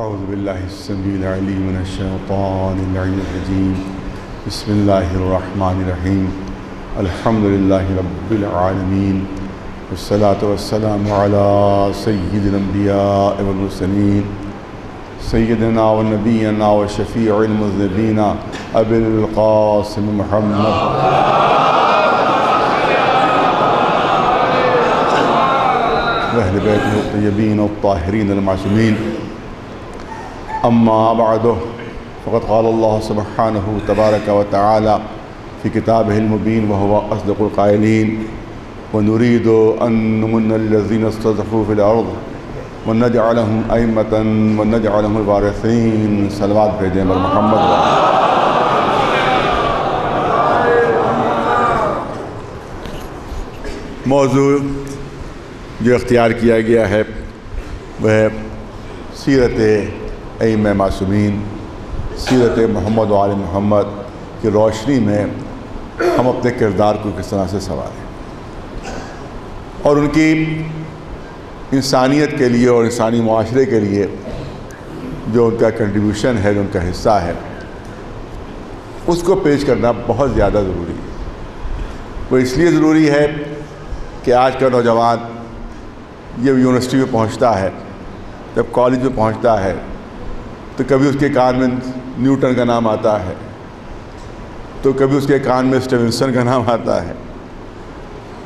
اعوذ باللہ السمیع العلیم من الشیطان اللعین الرجیم بسم اللہ الرحمن الرحیم الحمدللہ رب العالمین والصلاة والسلام علی سید الانبیاء والمرسلین سیدنا و نبینا و شفیع المذنبین ابی القاسم محمد واہل بیتہ الطیبین الطاہرین المعصومین اما بعد فقد قال اللہ سبحانہ تبارک و تعالی فی کتابہ المبین وہو اصدق القائلین ونريد أن نمن الذين استضعفوا في الأرض ونجعلهم أئمة ونجعلهم الوارثين صلوات بھیجیں بر محمد موضوع جو اختیار کیا گیا ہے وہ ہے سیرت ائمہ معصومین، سیرت محمد و آل محمد کی روشنی میں ہم اپنے کردار کو کس طرح سے سنواریں اور ان کی انسانیت کے لیے اور انسانی معاشرے کے لیے جو ان کا کنٹریبیوشن ہے، جو ان کا حصہ ہے، اس کو پیش کرنا بہت زیادہ ضروری ہے۔ وہ اس لیے ضروری ہے کہ آج کا نوجوان یہ یونیورسٹی میں پہنچتا ہے، جب کالج میں پہنچتا ہے تو کبھی اس کے کان میں نیوٹن کا نام آتا ہے، تو کبھی اس کے کان میں اسٹیونسن کا نام آتا ہے،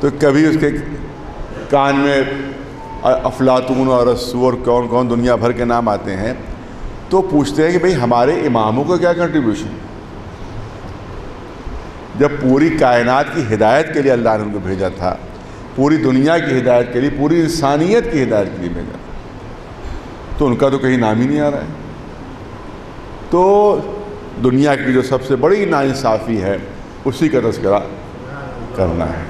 تو کبھی اس کے کان میں افلاطون اور ارسطو اور کون کون دنیا بھر کے نام آتے ہیں، تو پوچھتے ہیں کہ بھئی ہمارے اماموں کا کیا کنٹریبیوشن؟ جب پوری کائنات کی ہدایت کے لیے اللہ نے ان کو بھیجا تھا، پوری دنیا کی ہدایت کے لیے، پوری انسانیت کی ہدایت کے لیے بھیجا تھا، تو ان کا تو کہیں نام ہی نہیں آ رہا ہے۔ تو دنیا کی جو سب سے بڑی ناانصافی ہے اسی کا تذکرہ کرنا ہے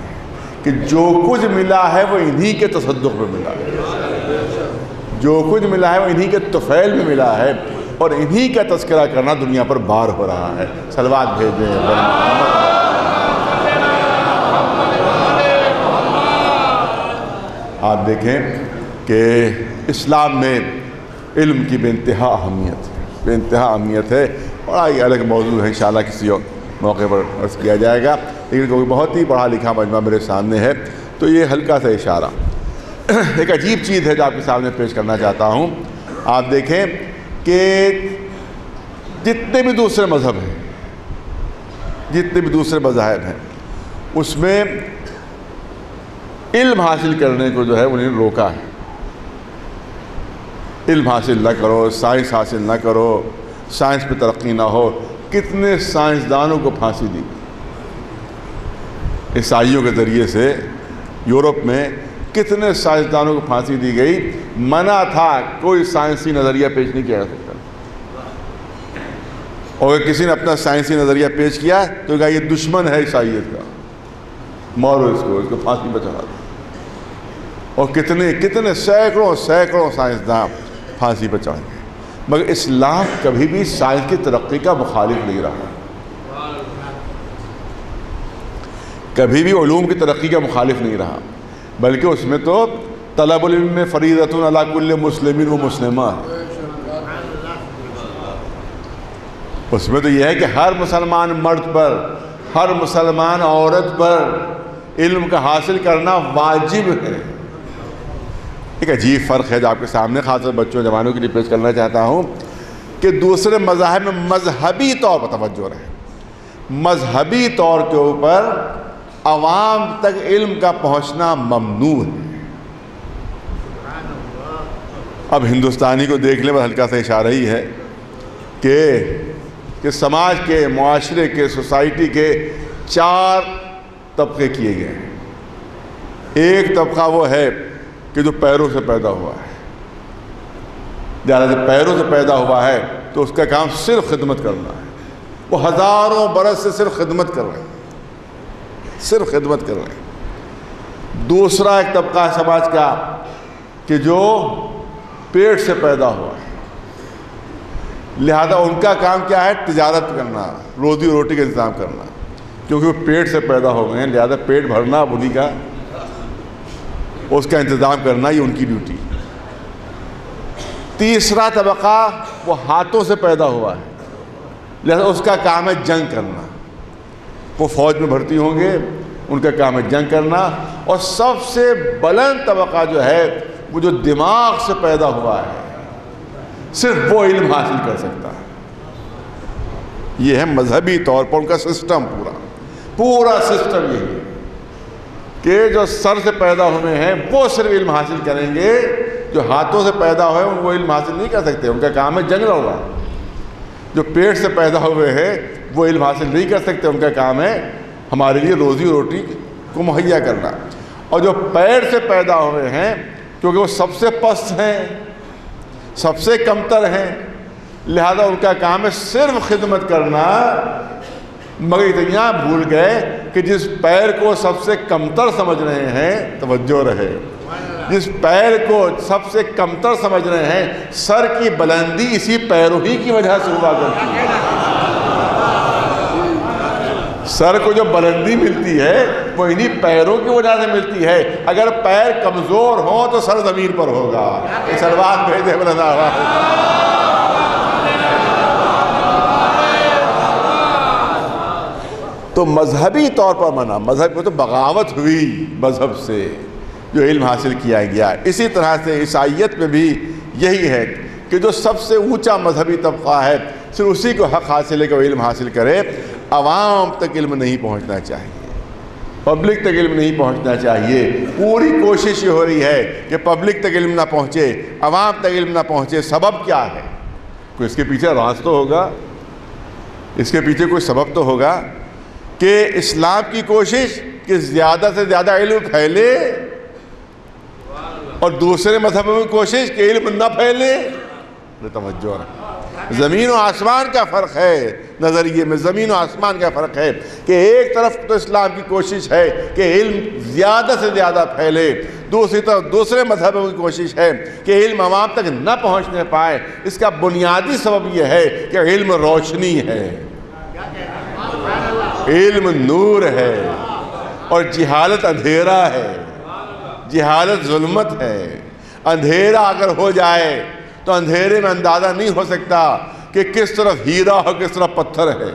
کہ جو کچھ ملا ہے وہ انہی کے تصدق میں ملا ہے، جو کچھ ملا ہے وہ انہی کے طفیل میں ملا ہے، اور انہی کا تذکرہ کرنا دنیا پر بار ہو رہا ہے۔ صلوات بھیجیں۔ آپ دیکھیں کہ اسلام میں علم کی بے انتہا اہمیت ہے، اور آئی الگ موضوع ہے، انشاءاللہ کسی اور موقع پر عرض کیا جائے گا، لیکن کوئی بہت ہی پڑھا لکھا مجمع میرے سامنے ہے تو یہ ہلکا سا اشارہ ایک عجیب چیز ہے جو آپ کے سامنے پیش کرنا چاہتا ہوں۔ آپ دیکھیں کہ جتنے بھی دوسرے مذہب ہیں، جتنے بھی دوسرے مذاہب ہیں، اس میں علم حاصل کرنے کو جو ہے انہیں روکا ہے۔ علم حاصل نہ کرو، سائنس حاصل نہ کرو، سائنس پہ ترقی نہ ہو۔ کتنے سائنسدانوں کو پھانسی دی عیسائیوں کے ذریعے سے، یورپ میں کتنے سائنسدانوں کو پھانسی دی گئی، منع تھا، کوئی سائنسی نظریہ پیش نہیں کیا جا سکتا، اور اگر کسی نے اپنا سائنسی نظریہ پیش کیا تو کہا یہ دشمن ہے عیسائیت کا، مارو اس کو پھانسی پہ چڑھا دو۔ اور کتنے سینکڑوں سائنسداں پھانسی پہ چڑھ گئے، مگر اسلام کبھی بھی سائنس کی ترقی کا مخالف نہیں رہا، کبھی بھی علوم کی ترقی کا مخالف نہیں رہا، بلکہ اس میں تو طلب العلم میں فریضۃ علی کل مسلم و مسلمہ ہے۔ اس میں تو یہ ہے کہ ہر مسلمان مرد پر، ہر مسلمان عورت پر علم کا حاصل کرنا واجب ہے۔ ایک عجیب فرق ہے جو آپ کے سامنے خاص طور بچوں جوانوں کے لیے پیش کرنا چاہتا ہوں کہ دوسرے مذاہب میں مذہبی طور پر توجہ رہے، مذہبی طور کے اوپر عوام تک علم کا پہنچنا ممنوع ہے۔ اب ہندوستانی کو دیکھ لیں، بس ہلکا سا اشارہ ہی ہے کہ سماج کے، معاشرے کے، سوسائٹی کے 4 طبقے کیے گئے ہیں۔ ایک طبقہ وہ ہے کہ جو پیروں سے پیدا ہوا ہے، جب پیروں سے پیدا ہوا ہے تو اس کا کام صرف خدمت کرنا ہے، وہ ہزاروں برس سے صرف خدمت کر رہے ہیں، صرف خدمت کر رہے ہیں۔ دوسرا ایک طبقہ ہے سماج کا کہ جو پیٹ سے پیدا ہوا ہے، لہذا ان کا کام کیا ہے؟ تجارت کرنا، روزی روٹی کا انتظام کرنا، کیونکہ وہ پیٹ سے پیدا ہو گئے ہیں، لہذا پیٹ بھرنا انہی کا، اس کا انتظام کرنا یہ ان کی ڈیوٹی۔ تیسرا طبقہ وہ ہاتھوں سے پیدا ہوا ہے، لہذا اس کا کام ہے جنگ کرنا، وہ فوج میں بھرتی ہوں گے، ان کا کام ہے جنگ کرنا۔ اور سب سے بلند طبقہ جو ہے وہ جو دماغ سے پیدا ہوا ہے، صرف وہ علم حاصل کر سکتا ہے۔ یہ ہے مذہبی طور پر ان کا سسٹم، پورا سسٹم یہ ہے کہ جو سر سے پیدا ہوئے ہیں وہ صرف علم حاصل کریں گے، جو ہاتھوں سے پیدا ہوئے ہیں وہ علم حاصل نہیں کر سکتے، ان کا کام ہے جنگ لڑنا۔ جو پیٹ سے پیدا ہوئے ہیں وہ علم حاصل نہیں کر سکتے، ان کا کام ہے ہمارے لیے روزی روٹی کو مہیا کرنا۔ اور جو پیر سے پیدا ہوئے ہیں، کیونکہ وہ سب سے پست ہیں، سب سے کمتر ہیں، لہذا ان کا کام ہے صرف خدمت کرنا۔ مگر اتنا بھول گئے کہ جس پیر کو سب سے کمتر سمجھ رہے ہیں، توجہ رہے، جس پیر کو سب سے کمتر سمجھ رہے ہیں، سر کی بلندی اسی پیروں ہی کی وجہ سے ہوا کرتی ہے۔ سر کو جو بلندی ملتی ہے وہ انہی پیروں کی وجہ سے ملتی ہے۔ اگر پیر کمزور ہوں تو سر زمین پر ہوگا۔ سلوات بھیجے بلندہ۔ تو مذہبی طور پر منع، مذہب کو تو بغاوت ہوئی مذہب سے جو علم حاصل کیا گیا۔ اسی طرح سے عیسائیت میں بھی یہی ہے کہ جو سب سے اونچا مذہبی طبقہ ہے صرف اسی کو حق حاصل ہے کہ وہ علم حاصل کرے، عوام تک علم نہیں پہنچنا چاہیے، پبلک تک علم نہیں پہنچنا چاہیے۔ پوری کوشش یہ ہو رہی ہے کہ پبلک تک علم نہ پہنچے، عوام تک علم نہ پہنچے۔ سبب کیا ہے؟ کوئی اس کے پیچھے راز تو ہوگا، اس کے پیچھے کوئی سبب تو ہوگا کہ اسلام کی کوشش کہ زیادہ سے زیادہ علم پھیلے، اور دوسرے مذہبوں کی کوشش کہ علم نہ پھیلے۔ توجہ ہے، زمین و آسمان کا فرق ہے نظریے میں، زمین و آسمان کا فرق ہے کہ ایک طرف تو اسلام کی کوشش ہے کہ علم زیادہ سے زیادہ پھیلے، دوسری طرف دوسرے مذہبوں کی کوشش ہے کہ علم عوام تک نہ پہنچنے پائے۔ اس کا بنیادی سبب یہ ہے کہ علم روشنی ہے، علم نور ہے، اور جہالت اندھیرا ہے، جہالت ظلمت ہے۔ اندھیرا اگر ہو جائے تو اندھیرے میں اندازہ نہیں ہو سکتا کہ کس طرف ہیرا اور کس طرف پتھر ہے۔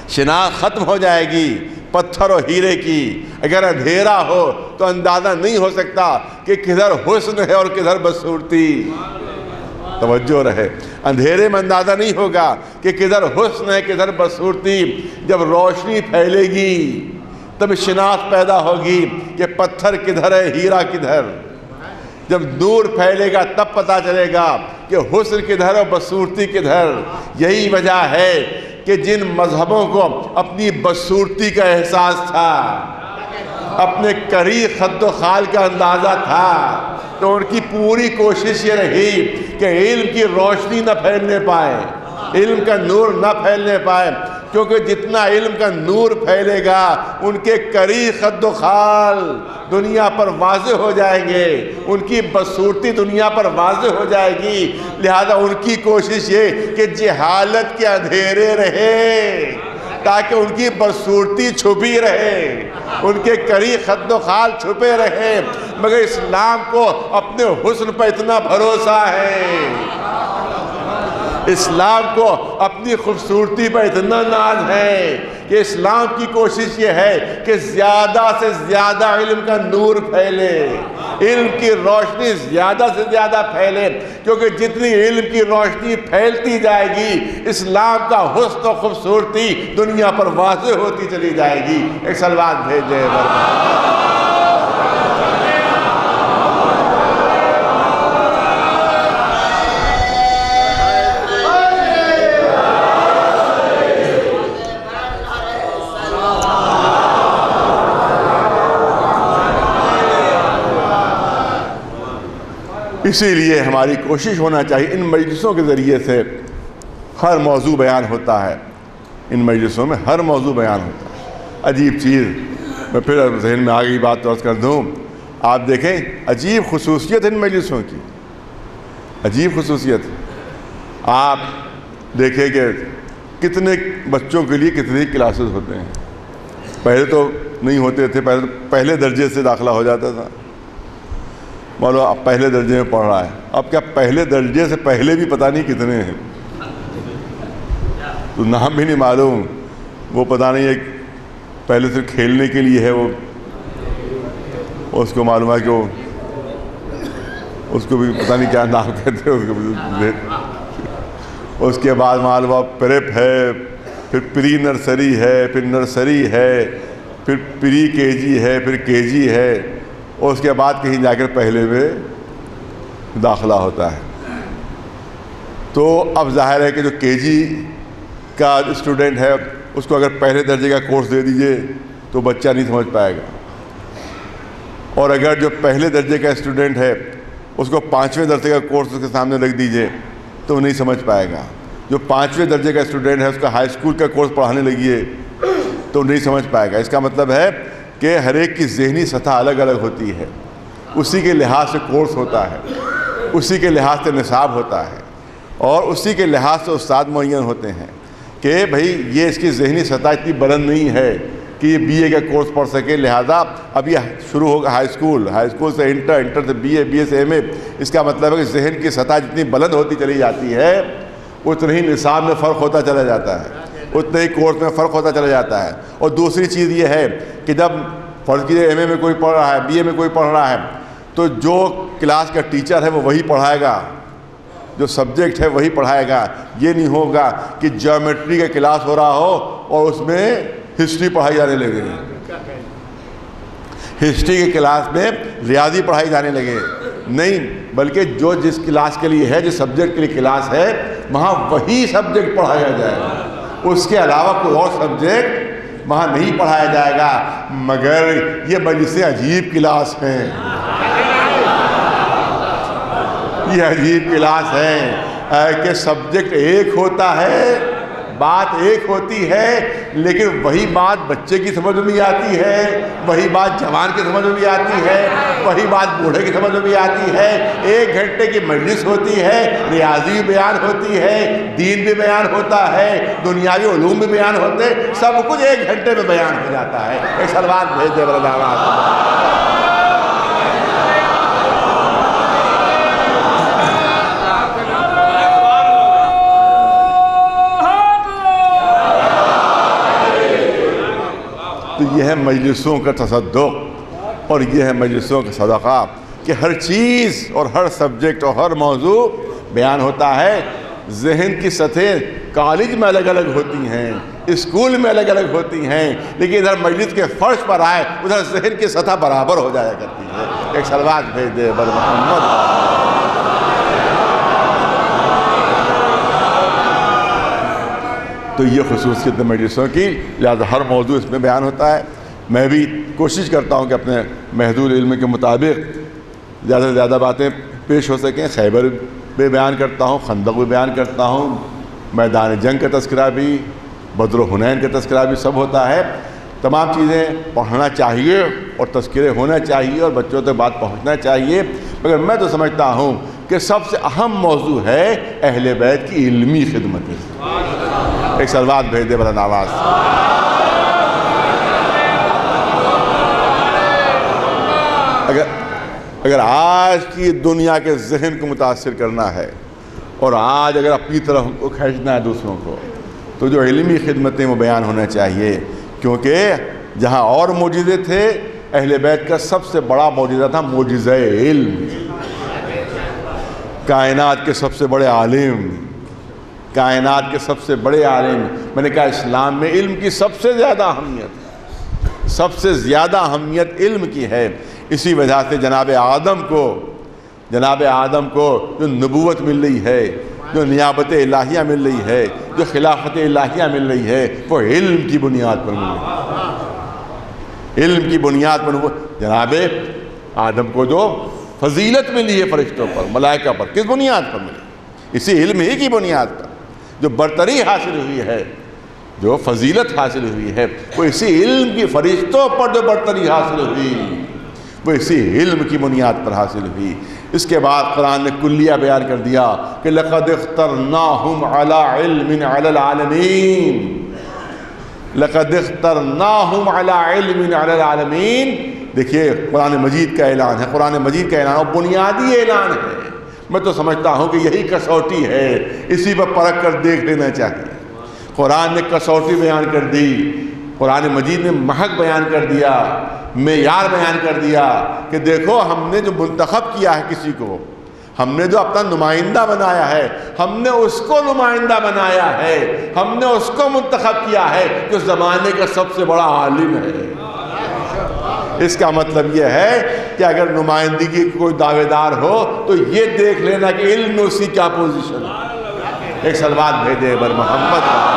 شناخت ختم ہو جائے گی پتھر اور ہیرے کی۔ اگر اندھیرا ہو تو اندازہ نہیں ہو سکتا کہ کدھر حسن ہے اور کدھر بدصورتی۔ توجہ رہے، اندھیرے میں اندازہ نہیں ہوگا کہ کدھر حسن ہے کدھر بدصورتی۔ جب روشنی پھیلے گی تب شناخت پیدا ہوگی کہ پتھر کدھر ہے، ہیرا کدھر۔ جب نور پھیلے گا تب پتہ چلے گا کہ حسن کدھر اور بدصورتی کدھر۔ یہی وجہ ہے کہ جن مذہبوں کو اپنی بدصورتی کا احساس تھا، اپنے قریب خد و خال کا اندازہ تھا، تو ان کی پوری کوشش یہ رہی کہ علم کی روشنی نہ پھیلنے پائے، علم کا نور نہ پھیلنے پائے، کیونکہ جتنا علم کا نور پھیلے گا ان کے قریب خد و خال دنیا پر واضح ہو جائیں گے، ان کی بدصورتی دنیا پر واضح ہو جائے گی۔ لہذا ان کی کوشش یہ کہ جہالت کے اندھیرے رہے تاکہ ان کی بدصورتی چھپی رہے، ان کے قریب خد و خال چھپے رہے۔ مگر اسلام کو اپنے حسن پر اتنا بھروسہ ہے، اسلام کو اپنی خوبصورتی پر اتنا ناز ہے کہ اسلام کی کوشش یہ ہے کہ زیادہ سے زیادہ علم کا نور پھیلے، علم کی روشنی زیادہ سے زیادہ پھیلے، کیونکہ جتنی علم کی روشنی پھیلتی جائے گی اسلام کا حسن و خوبصورتی دنیا پر واضح ہوتی چلی جائے گی۔ ایک سلوات بھیجے اسی لیے ہماری کوشش ہونا چاہیے، ان مجلسوں کے ذریعے سے ہر موضوع بیان ہوتا ہے، ان مجلسوں میں ہر موضوع بیان ہوتا ہے۔ عجیب چیز، میں پھر ذہن میں آگئی بات عرض کر دوں، آپ دیکھیں عجیب خصوصیت ان مجلسوں کی، عجیب خصوصیت۔ آپ دیکھیں کہ کتنے بچوں کے لیے کتنے کلاسز ہوتے ہیں، پہلے تو نہیں ہوتے تھے، پہلے درجے سے داخلہ ہو جاتا تھا، مان لو اب پہلے درجے میں پڑھ رہا ہے، اب کیا پہلے درجے سے پہلے بھی پتہ نہیں کتنے ہیں، تو نام بھی نہیں معلوم، وہ پتہ نہیں ایک پہلے سے کھیلنے کے لیے ہے، وہ اس کو معلوم ہے کہ وہ اس کو بھی پتہ نہیں کیا نام کہتے ہیں، اس کو بھی اس کے بعد معلوم ہے پریپ ہے، پھر پری نرسری ہے، پھر نرسری ہے، پھر پری کے جی ہے، پھر کے جی ہے، اور اس کے بعد کہیں جا کر پہلے میں داخلہ ہوتا ہے۔ تو اب ظاہر ہے کہ جو کے جی کا اسٹوڈنٹ ہے اس کو اگر پہلے درجے کا کورس دے دیجئے تو بچہ نہیں سمجھ پائے گا، اور اگر جو پہلے درجے کا اسٹوڈنٹ ہے اس کو 5ویں درجے کا کورس اس کے سامنے رکھ دیجئے تو وہ نہیں سمجھ پائے گا۔ جو 5ویں درجے کا اسٹوڈنٹ ہے اس کا ہائی اسکول کا کورس پڑھانے لگیے تو نہیں سمجھ پائے گا۔ اس کا مطلب ہے کہ ہر ایک کی ذہنی سطح الگ الگ ہوتی ہے، اسی کے لحاظ سے کورس ہوتا ہے، اسی کے لحاظ سے نصاب ہوتا ہے، اور اسی کے لحاظ سے استاد معین ہوتے ہیں کہ بھئی یہ اس کی ذہنی سطح اتنی بلند نہیں ہے کہ یہ بی اے کا کورس پڑھ سکے، لہذا اب یہ شروع ہوگا ہائی اسکول سے انٹر، انٹر سے بی اے سے ایم اے۔ اس کا مطلب ہے کہ ذہن کی سطح جتنی بلند ہوتی چلی جاتی ہے اتنا ہی نصاب میں فرق ہوتا چلا جاتا ہے، اتنے ہی کورس میں فرق ہوتا چلا جاتا ہے۔ اور دوسری چیز یہ ہے کہ جب فرض کیجیے ایم اے میں کوئی پڑھ رہا ہے، بی اے میں کوئی پڑھ رہا ہے، تو جو کلاس کا ٹیچر ہے وہ وہی پڑھائے گا، جو سبجیکٹ ہے وہی پڑھائے گا۔ یہ نہیں ہوگا کہ جیومیٹری کا کلاس ہو رہا ہو اور اس میں ہسٹری پڑھائی جانے لگے، ہسٹری کے کلاس میں ریاضی پڑھائی جانے لگے، نہیں، بلکہ جو جس کلاس کے لیے ہے، جس سبجیکٹ کے لیے کلاس ہے وہاں وہی سبجیکٹ پڑھایا جائے گا، اس کے علاوہ کوئی اور سبجیکٹ وہاں نہیں پڑھایا جائے گا۔ مگر یہ مجلسیں عجیب کلاس ہیں، یہ عجیب کلاس ہے کہ سبجیکٹ ایک ہوتا ہے، بات ایک ہوتی ہے، لیکن وہی بات بچے کی سمجھ میں بھی آتی ہے، وہی بات جوان کی سمجھ میں بھی آتی ہے، وہی بات بوڑھے کی سمجھ میں بھی آتی ہے۔ 1 گھنٹے کی مجلس ہوتی ہے، ریاضی بھی بیان ہوتی ہے، دین بھی بیان ہوتا ہے، دنیاوی علوم بھی بیان ہوتے ہیں، سب کچھ 1 گھنٹے میں بیان ہو جاتا ہے۔ ایک سلوات بھیج دے برادر۔ تو یہ ہے مجلسوں کا تصدق، اور یہ ہے مجلسوں کا صدقہ کہ ہر چیز اور ہر سبجیکٹ اور ہر موضوع بیان ہوتا ہے۔ ذہن کی سطحیں کالج میں الگ الگ ہوتی ہیں، اسکول میں الگ الگ ہوتی ہیں، لیکن ادھر مجلس کے فرش پر آئے ادھر ذہن کی سطح برابر ہو جایا کرتی ہے۔ ایک سلوات بھیج دے بر محمد۔ تو یہ خصوصیت مجلسوں کی، لہٰذا ہر موضوع اس میں بیان ہوتا ہے۔ میں بھی کوشش کرتا ہوں کہ اپنے محدود علم کے مطابق زیادہ سے زیادہ باتیں پیش ہو سکیں۔ خیبر بھی بیان کرتا ہوں، خندق بھی بیان کرتا ہوں، میدان جنگ کا تذکرہ بھی، بدر و حنین کا تذکرہ بھی سب ہوتا ہے۔ تمام چیزیں پڑھنا چاہیے اور تذکرے ہونا چاہیے اور بچوں تک بات پہنچنا چاہیے، مگر میں تو سمجھتا ہوں کہ سب سے اہم موضوع ہے اہل بیت کی علمی خدمت۔ ایک سلوات بھیج دے بلند آواز۔ اگر آج کی دنیا کے ذہن کو متاثر کرنا ہے اور آج اگر اپنی طرف ان کو کھینچنا ہے دوسروں کو، تو جو علمی خدمتیں وہ بیان ہونا چاہیے، کیونکہ جہاں اور معجزے تھے، اہل بیت کا سب سے بڑا معجزہ تھا معجزہ علم۔ کائنات کے سب سے بڑے عالم، کائنات کے سب سے بڑے عالم، میں نے کہا اسلام میں علم کی سب سے زیادہ اہمیت، سب سے زیادہ اہمیت علم کی ہے۔ اسی وجہ سے جناب آدم کو جو نبوت مل رہی ہے، جو نیابت الہیہ مل رہی ہے، جو خلافت الہیہ مل رہی ہے، وہ علم کی بنیاد پر مل رہی ہے۔ علم کی بنیاد پر جناب آدم کو جو فضیلت ملی ہے فرشتوں پر، ملائکہ پر، کس بنیاد پر ملی؟ اسی علم ہی کی بنیاد پر جو برتری حاصل ہوئی ہے، جو فضیلت حاصل ہوئی ہے، وہ اسی علم کی، فرشتوں پر جو برتری حاصل ہوئی وہ اسی علم کی بنیاد پر حاصل ہوئی۔ اس کے بعد قرآن نے کلیہ بیان کر دیا کہ لَقَدْ اخْتَرْنَاهُمْ عَلَىٰ عِلْمٍ عَلَى الْعَالَمِينَ، لَقَدْ اخْتَرْنَاهُمْ عَلَىٰ عِلْمٍ عَلَى الْعَالَمِينَ، دیکھیے قرآن مجید کا اعلان ہے، قرآن مجید کا اعلان اور بنیادی اعلان ہے۔ میں تو سمجھتا ہوں کہ یہی کسوٹی ہے، اسی پر پرکھ کر دیکھ لینا چاہیے۔ قرآن نے کسوٹی بیان کر دی، قرآن مجید نے محک بیان کر دیا، معیار بیان کر دیا کہ دیکھو ہم نے جو منتخب کیا ہے کسی کو، ہم نے جو اپنا نمائندہ بنایا ہے، ہم نے اس کو نمائندہ بنایا ہے، ہم نے اس کو منتخب کیا ہے جو زمانے کا سب سے بڑا عالم ہے۔ اس کا مطلب یہ ہے کہ اگر نمائندگی کی کوئی دعوے دار ہو تو یہ دیکھ لینا کہ علم میں اسی کیا پوزیشن ہے۔ ایک صلوات بھیجے بر محمد۔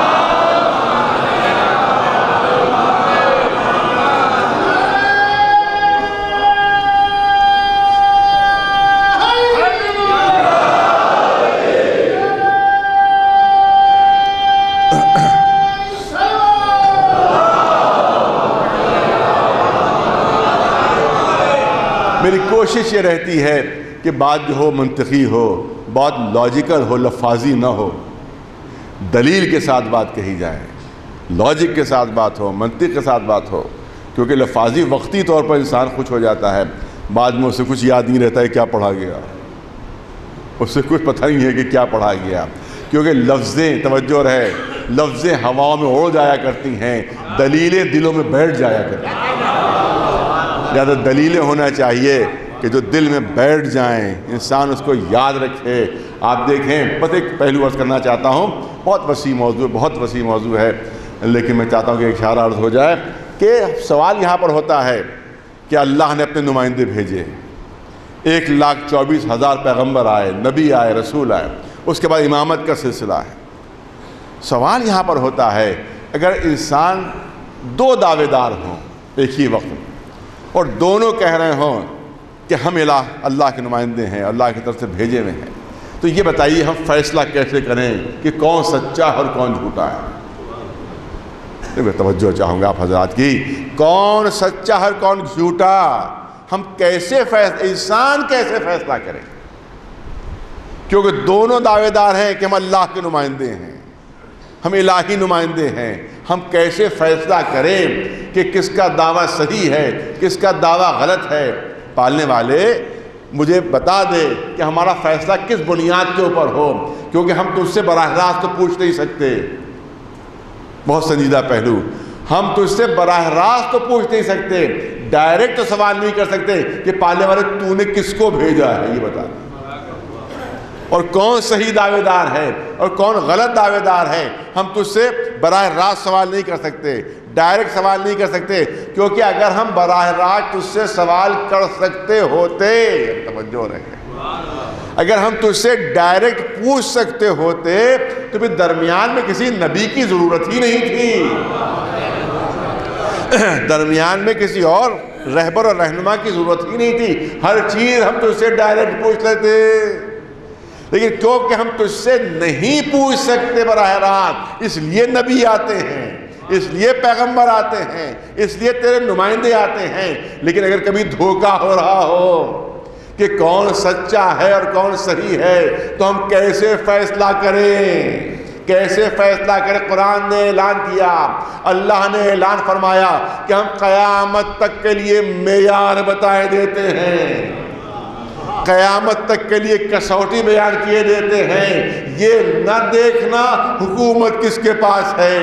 میری کوشش یہ رہتی ہے کہ بات جو ہو منطقی ہو، بات لاجیکل ہو، لفاظی نہ ہو، دلیل کے ساتھ بات کہی جائے، لاجک کے ساتھ بات ہو، منطق کے ساتھ بات ہو، کیونکہ لفاظی وقتی طور پر انسان خوش ہو جاتا ہے، بعد میں اسے کچھ یاد نہیں رہتا ہے کیا پڑھا گیا، اسے کچھ پتہ نہیں ہے کہ کیا پڑھا گیا، کیونکہ لفظیں، توجہ رہے، لفظیں ہواؤں میں اڑ جایا کرتی ہیں، دلیلیں دلوں میں بیٹھ جایا کرتی ہیں۔ زیادہ دلیلیں ہونا چاہیے کہ جو دل میں بیٹھ جائیں، انسان اس کو یاد رکھے۔ آپ دیکھیں، بس ایک پہلو عرض کرنا چاہتا ہوں، بہت وسیع موضوع ہے، بہت وسیع موضوع ہے، لیکن میں چاہتا ہوں کہ ایک اشارہ عرض ہو جائے کہ سوال یہاں پر ہوتا ہے کہ اللہ نے اپنے نمائندے بھیجے، 1,24,000 پیغمبر آئے، نبی آئے، رسول آئے، اس کے بعد امامت کا سلسلہ ہے۔ سوال یہاں پر ہوتا ہے اگر انسان دو دعوے دار ہوں ایک ہی وقت میں اور دونوں کہہ رہے ہوں کہ ہم اللہ کے نمائندے ہیں، اللہ کی طرف سے بھیجے ہوئے ہیں، تو یہ بتائیے ہم فیصلہ کیسے کریں کہ کون سچا اور کون جھوٹا ہے؟ میں توجہ چاہوں گا آپ حضرات کی، کون سچا اور کون جھوٹا، ہم کیسے انسان کیسے فیصلہ کریں؟ کیونکہ دونوں دعوے دار ہیں کہ ہم اللہ کے نمائندے ہیں، ہم الہی نمائندے ہیں، ہم کیسے فیصلہ کریں کہ کس کا دعویٰ صحیح ہے، کس کا دعویٰ غلط ہے؟ پالنے والے مجھے بتا دے کہ ہمارا فیصلہ کس بنیاد کے اوپر ہو، کیونکہ ہم تجھ سے براہ راست تو پوچھ نہیں سکتے، بہت سنجیدہ پہلو، ہم تجھ سے براہ راست تو پوچھ نہیں سکتے، ڈائریکٹ تو سوال نہیں کر سکتے کہ پالنے والے تو نے کس کو بھیجا ہے، یہ بتا دے، اور کون صحیح دعوے دار ہے اور کون غلط دعوے دار ہے، ہم تجھ سے براہ راست سوال نہیں کر سکتے، ڈائریکٹ سوال نہیں کر سکتے، کیونکہ اگر ہم براہ راست تجھ سے سوال کر سکتے ہوتے، توجہ رہے، اگر ہم تجھ سے ڈائریکٹ پوچھ سکتے ہوتے تو پھر درمیان میں کسی نبی کی ضرورت ہی نہیں تھی، درمیان میں کسی اور رہبر اور رہنما کی ضرورت ہی نہیں تھی، ہر چیز ہم تجھ سے ڈائریکٹ پوچھ لیتے، لیکن کیونکہ ہم تجھ سے نہیں پوچھ سکتے براہ راست، اس لیے نبی آتے ہیں، اس لیے پیغمبر آتے ہیں، اس لیے تیرے نمائندے آتے ہیں۔ لیکن اگر کبھی دھوکہ ہو رہا ہو کہ کون سچا ہے اور کون صحیح ہے تو ہم کیسے فیصلہ کریں؟ کیسے فیصلہ کریں؟ قرآن نے اعلان کیا، اللہ نے اعلان فرمایا کہ ہم قیامت تک کے لیے معیار بتائے دیتے ہیں، قیامت تک کے لیے کسوٹی بیان کیے دیتے ہیں، یہ نہ دیکھنا حکومت کس کے پاس ہے،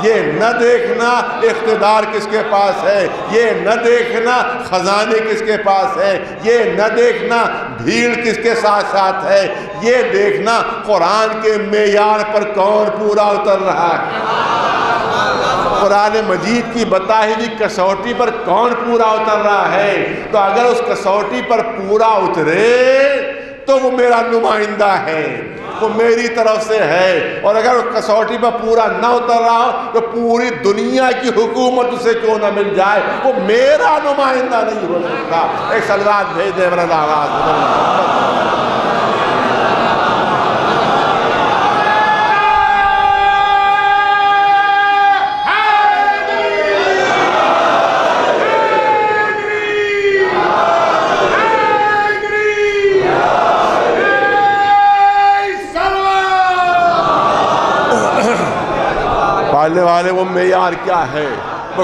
یہ نہ دیکھنا اقتدار کس کے پاس ہے، یہ نہ دیکھنا خزانے کس کے پاس ہے، یہ نہ دیکھنا بھیڑ کس کے ساتھ ساتھ ہے، یہ دیکھنا قرآن کے معیار پر کون پورا اتر رہا ہے، قرآن مجید کی بتائی ہوئی کسوٹی پر کون پورا اتر رہا ہے۔ تو اگر اس کسوٹی پر پورا اترے تو وہ میرا نمائندہ ہے، وہ میری طرف سے ہے، اور اگر اس کسوٹی پر پورا نہ اتر رہا ہو تو پوری دنیا کی حکومت اسے کیوں نہ مل جائے، وہ میرا نمائندہ نہیں ہو سکتا۔ ایک صلوات بھیج دے میرا آواز۔ پالنے والے وہ معیار کیا ہے؟ وہ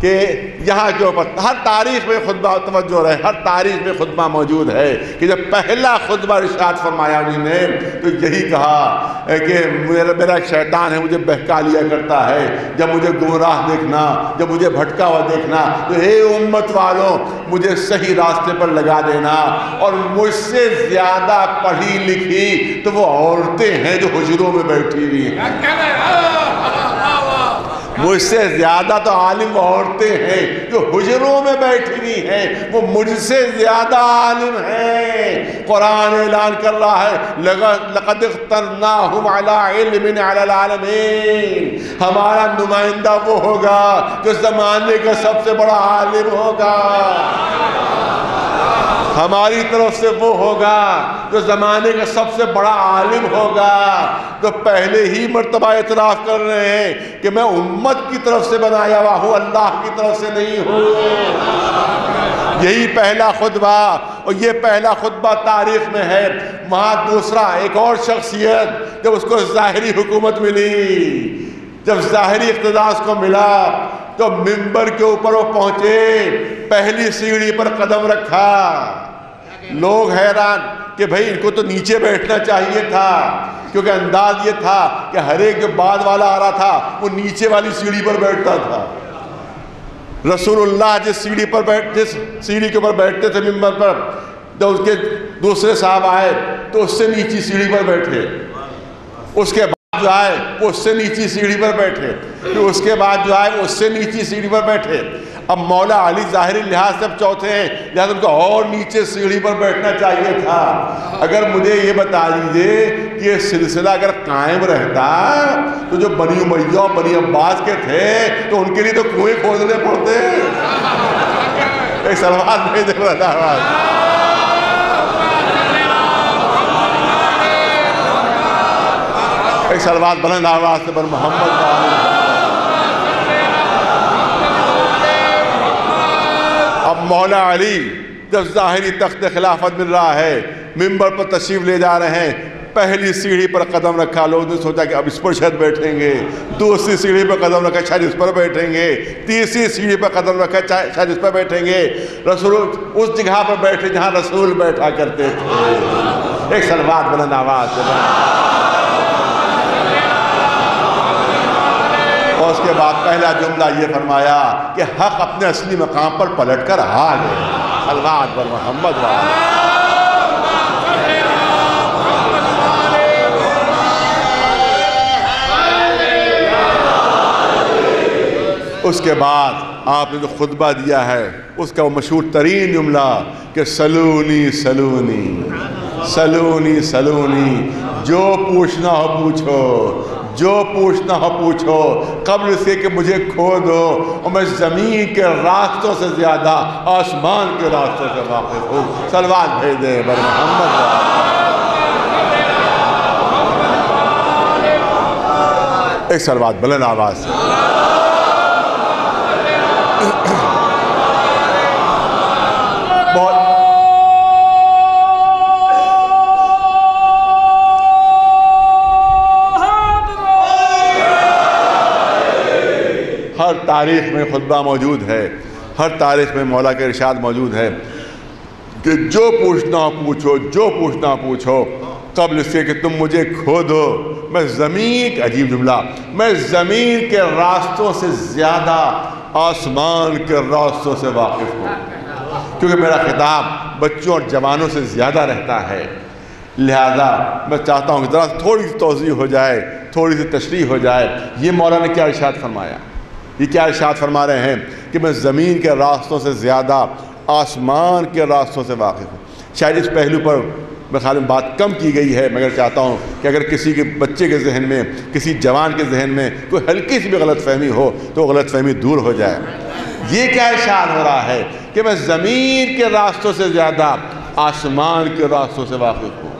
کہ یہاں کے اوپر ہر تاریخ میں خطبہ، توجہ رہے، ہر تاریخ میں خطبہ موجود ہے کہ جب پہلا خطبہ ارشاد فرمایا انہوں نے تو یہی کہا کہ میرا ایک شیطان ہے، مجھے بہکا لیا کرتا ہے، جب مجھے گمراہ دیکھنا، جب مجھے بھٹکا ہوا دیکھنا تو اے امت والوں مجھے صحیح راستے پر لگا دینا۔ اور مجھ سے زیادہ پڑھی لکھی تو وہ عورتیں ہیں جو حجروں میں بیٹھی ہوئی ہیں، مجھ سے زیادہ تو عالم عورتیں ہیں جو حجروں میں بیٹھی ہوئی ہیں، وہ مجھ سے زیادہ عالم ہیں۔ قرآن اعلان کر رہا ہے لَقَدْ اخْتَرْنَاهُمْ عَلَىٰ عِلْمٍ عَلَى الْعَالَمِينَ، ہمارا نمائندہ وہ ہوگا جو زمانے کا سب سے بڑا عالم ہوگا، ہماری طرف سے وہ ہوگا جو زمانے کا سب سے بڑا عالم ہوگا۔ تو پہلے ہی مرتبہ اعتراف کر رہے ہیں کہ میں امت کی طرف سے بنایا ہوا ہوں، اللہ کی طرف سے نہیں ہوں۔ یہی پہلا خطبہ، اور یہ پہلا خطبہ تاریخ میں ہے۔ وہاں دوسرا ایک اور شخصیت، جب اس کو ظاہری حکومت ملی، جب ظاہری اقتدار اس کو ملا تو ممبر کے اوپر وہ پہنچے، پہلی سیڑھی پر قدم رکھا، لوگ حیران کہ بھئی ان کو تو نیچے بیٹھنا چاہیے تھا، کیونکہ انداز یہ تھا کہ ہر ایک جو بعد والا آ رہا تھا وہ نیچے والی سیڑھی پر بیٹھتا تھا۔ رسول اللہ جس سیڑھی کے اوپر بیٹھتے تھے ممبر پر، جب اس کے دوسرے صاحب آئے تو اس سے نیچی سیڑھی پر بیٹھے، اس کے بعد جو آئے وہ اس سے نیچی سیڑھی پر بیٹھے، پھر اس کے بعد جو آئے وہ اس سے نیچی سیڑھی پر بیٹھے۔ اب مولا علی ظاہری لحاظ سے اب چوتھے ہیں، لہذا ان کو اور نیچے سیڑھی پر بیٹھنا چاہیے تھا۔ اگر مجھے یہ بتا دیجئے کہ یہ سلسلہ اگر قائم رہتا تو جو بنی امیہ اور بنی عباس کے تھے تو ان کے لیے تو کنویں کھودنے پڑتے۔ ایک سلوات بھیج دے رہا ایک سلوات بلند آواز سے بر محمد۔ اب مولا علی جب ظاہری تخت خلافت مل رہا ہے، ممبر پر تشریف لے جا رہے ہیں، پہلی سیڑھی پر قدم رکھا، لوگوں نے سوچا کہ اب اس پر شاید بیٹھیں گے، دوسری سیڑھی پر قدم رکھا شاید اس پر بیٹھیں گے، تیسری سیڑھی پر قدم رکھا شاید اس پر بیٹھیں گے۔ رسول اس جگہ پر بیٹھے جہاں رسول بیٹھا کرتے تھے۔ ایک سلوات بلند آواز سے اور اس کے بعد پہلا جملہ یہ فرمایا کہ حق اپنے اصلی مقام پر پلٹ کر آ گئے۔ سلوات بر محمد وآلہ۔ اس کے بعد آپ نے جو خطبہ دیا ہے اس کا وہ مشہور ترین جملہ کہ سلونی سلونی سلونی سلونی، جو پوچھنا ہو پوچھو، جو پوچھنا ہو پوچھو، قبل اس کے کہ مجھے کھو دو، اور میں زمین کے راستوں سے زیادہ آسمان کے راستوں سے واقف ہوں۔ سلوات بھیج دیں بر محمد۔ ایک سلوات بلند آواز سے۔ ہر تاریخ میں خطبہ موجود ہے، ہر تاریخ میں مولا کا ارشاد موجود ہے کہ جو پوچھنا ہو پوچھو، جو پوچھنا ہو پوچھو، قبل اس کے کہ تم مجھے کھو دو، میں زمین، عجیب جملہ، میں زمین کے راستوں سے زیادہ آسمان کے راستوں سے واقف ہوں، کیونکہ میرا خطاب بچوں اور جوانوں سے زیادہ رہتا ہے۔ لہذا میں چاہتا ہوں کہ ذرا تھوڑی سی توضیح ہو جائے، تھوڑی سی تشریح ہو جائے۔ یہ مولا نے کیا ارشاد فرمایا؟ یہ کیا ارشاد فرما رہے ہیں کہ میں زمین کے راستوں سے زیادہ آسمان کے راستوں سے واقف ہوں۔ شاید اس پہلو پر میرے خیال میں بات کم کی گئی ہے، مگر چاہتا ہوں کہ اگر کسی کے بچے کے ذہن میں، کسی جوان کے ذہن میں کوئی ہلکی سی بھی غلط فہمی ہو تو غلط فہمی دور ہو جائے۔ یہ کیا ارشاد ہو رہا ہے کہ میں زمین کے راستوں سے زیادہ آسمان کے راستوں سے واقف ہوں۔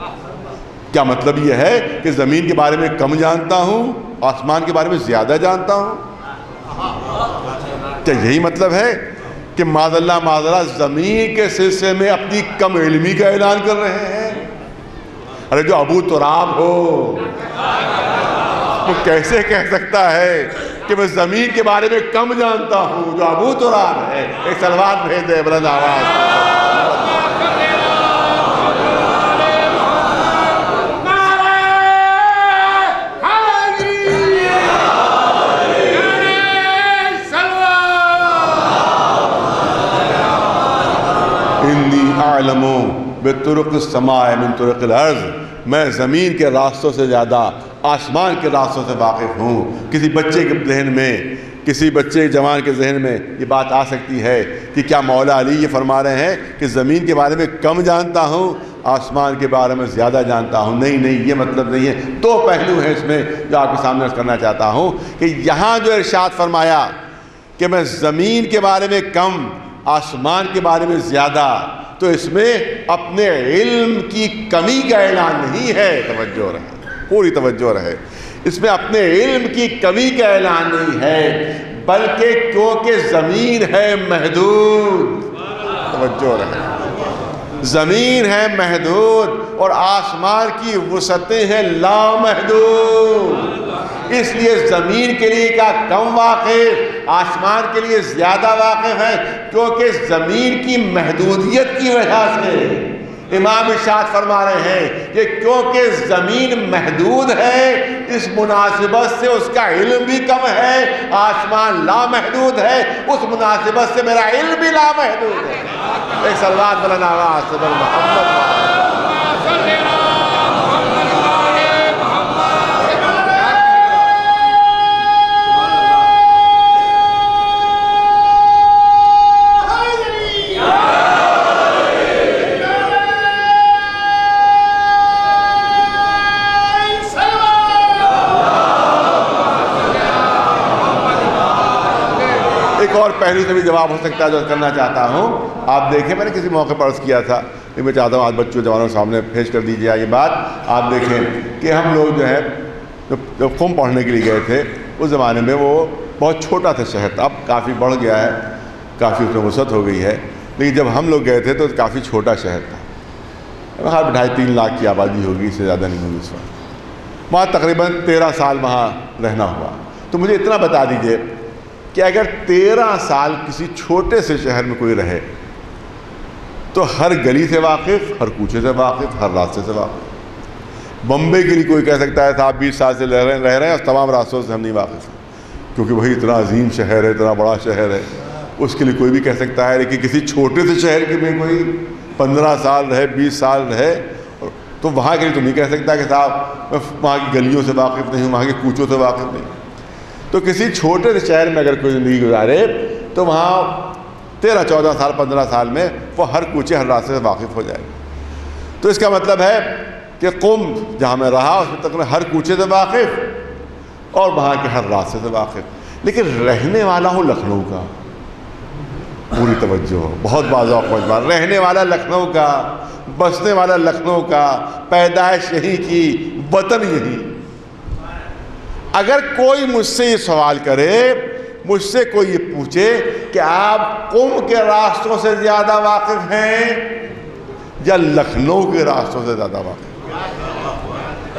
کیا مطلب یہ ہے کہ زمین کے بارے میں کم جانتا ہوں، آسمان کے بارے میں زیادہ جانتا ہوں؟ کیا یہی مطلب ہے کہ معاذ اللہ زمین کے سلسلے میں اپنی کم علمی کا اعلان کر رہے ہیں؟ ارے جو ابو تراب ہو وہ کیسے کہہ سکتا ہے کہ میں زمین کے بارے میں کم جانتا ہوں، جو ابو تراب ہے۔ ایک صلوات بھیج دے بلند آواز۔ انی اعلم بطرق السماء من طرق الارض، میں زمین کے راستوں سے زیادہ آسمان کے راستوں سے واقف ہوں۔ کسی بچے کے ذہن میں، کسی بچے جوان کے ذہن میں یہ بات آ سکتی ہے کہ کیا مولا علی یہ فرما رہے ہیں کہ زمین کے بارے میں کم جانتا ہوں، آسمان کے بارے میں زیادہ جانتا ہوں؟ نہیں، یہ مطلب نہیں ہے۔ دو پہلو ہیں اس میں جو آپ کے سامنے عرض کرنا چاہتا ہوں کہ یہاں جو ارشاد فرمایا کہ میں زمین کے بارے میں کم، آسمان کے بارے میں زیادہ، تو اس میں اپنے علم کی کمی کا اعلان نہیں ہے۔ توجہ رہے، پوری توجہ رہے، اس میں اپنے علم کی کمی کا اعلان نہیں ہے، بلکہ کیونکہ زمین ہے محدود۔ توجہ رہے، زمین ہے محدود اور آسمان کی وسعتیں ہیں لامحدود۔ اس لیے زمین کے لیے کا کم واقف، آسمان کے لیے زیادہ واقف ہے، کیونکہ زمین کی محدودیت کی وجہ سے امام ارشاد فرما رہے ہیں کہ کیونکہ زمین محدود ہے، اس مناسبت سے اس کا علم بھی کم ہے، آسمان لامحدود ہے، اس مناسبت سے میرا علم بھی لامحدود ہے۔ ایک صلوات بلند آواز سے محمد۔ اور پہلو سے بھی جواب ہو سکتا ہے جو کرنا چاہتا ہوں۔ آپ دیکھیں، میں نے کسی موقع پر عرض کیا تھا، میں چاہتا ہوں آج بچوں جوانوں کے سامنے پیش کر دیجیے یہ بات۔ آپ دیکھیں کہ ہم لوگ جو ہے جب قم پڑھنے کے لیے گئے تھے، اس زمانے میں وہ بہت چھوٹا تھا شہر تھا، اب کافی بڑھ گیا ہے، کافی اس میں وسعت ہو گئی ہے، لیکن جب ہم لوگ گئے تھے تو کافی چھوٹا شہر تھا، ہر 2.5-3 لاکھ کی آبادی ہوگی، اس سے زیادہ نہیں ہوگی اس وقت۔ وہاں تقریباً 13 سال وہاں رہنا ہوا۔ تو مجھے اتنا بتا دیجیے کہ اگر 13 سال کسی چھوٹے سے شہر میں کوئی رہے تو ہر گلی سے واقف، ہر کوچے سے واقف، ہر راستے سے واقف۔ بمبئی کے لیے کوئی کہہ سکتا ہے صاحب 20 سال سے رہ رہے ہیں اور تمام راستوں سے ہم نہیں واقف ہیں، کیونکہ وہی اتنا عظیم شہر ہے، اتنا بڑا شہر ہے، اس کے لیے کوئی بھی کہہ سکتا ہے۔ لیکن کسی چھوٹے سے شہر کے میں کوئی 15 سال رہے، 20 سال رہے، تو وہاں کے لیے تو نہیں کہہ سکتا کہ صاحب میں وہاں کی گلیوں سے واقف نہیں ہوں، وہاں کے کوچوں سے واقف نہیں۔ تو کسی چھوٹے سے شہر میں اگر کوئی زندگی گزارے تو وہاں 13-14 سال 15 سال میں وہ ہر کوچے ہر راستے سے واقف ہو جائے گا۔ تو اس کا مطلب ہے کہ قم جہاں میں رہا اس میں تقریباً ہر کوچے سے واقف اور وہاں کے ہر راستے سے واقف، لیکن رہنے والا ہوں لکھنؤ کا۔ پوری توجہ ہو، بہت باذوق مجمع، رہنے والا لکھنؤ کا، بسنے والا لکھنؤ کا، پیدائش یہی کی، وطن یہی۔ اگر کوئی مجھ سے یہ سوال کرے، مجھ سے کوئی یہ پوچھے کہ آپ قم کے راستوں سے زیادہ واقف ہیں یا لکھنؤ کے راستوں سے زیادہ واقف ہیں؟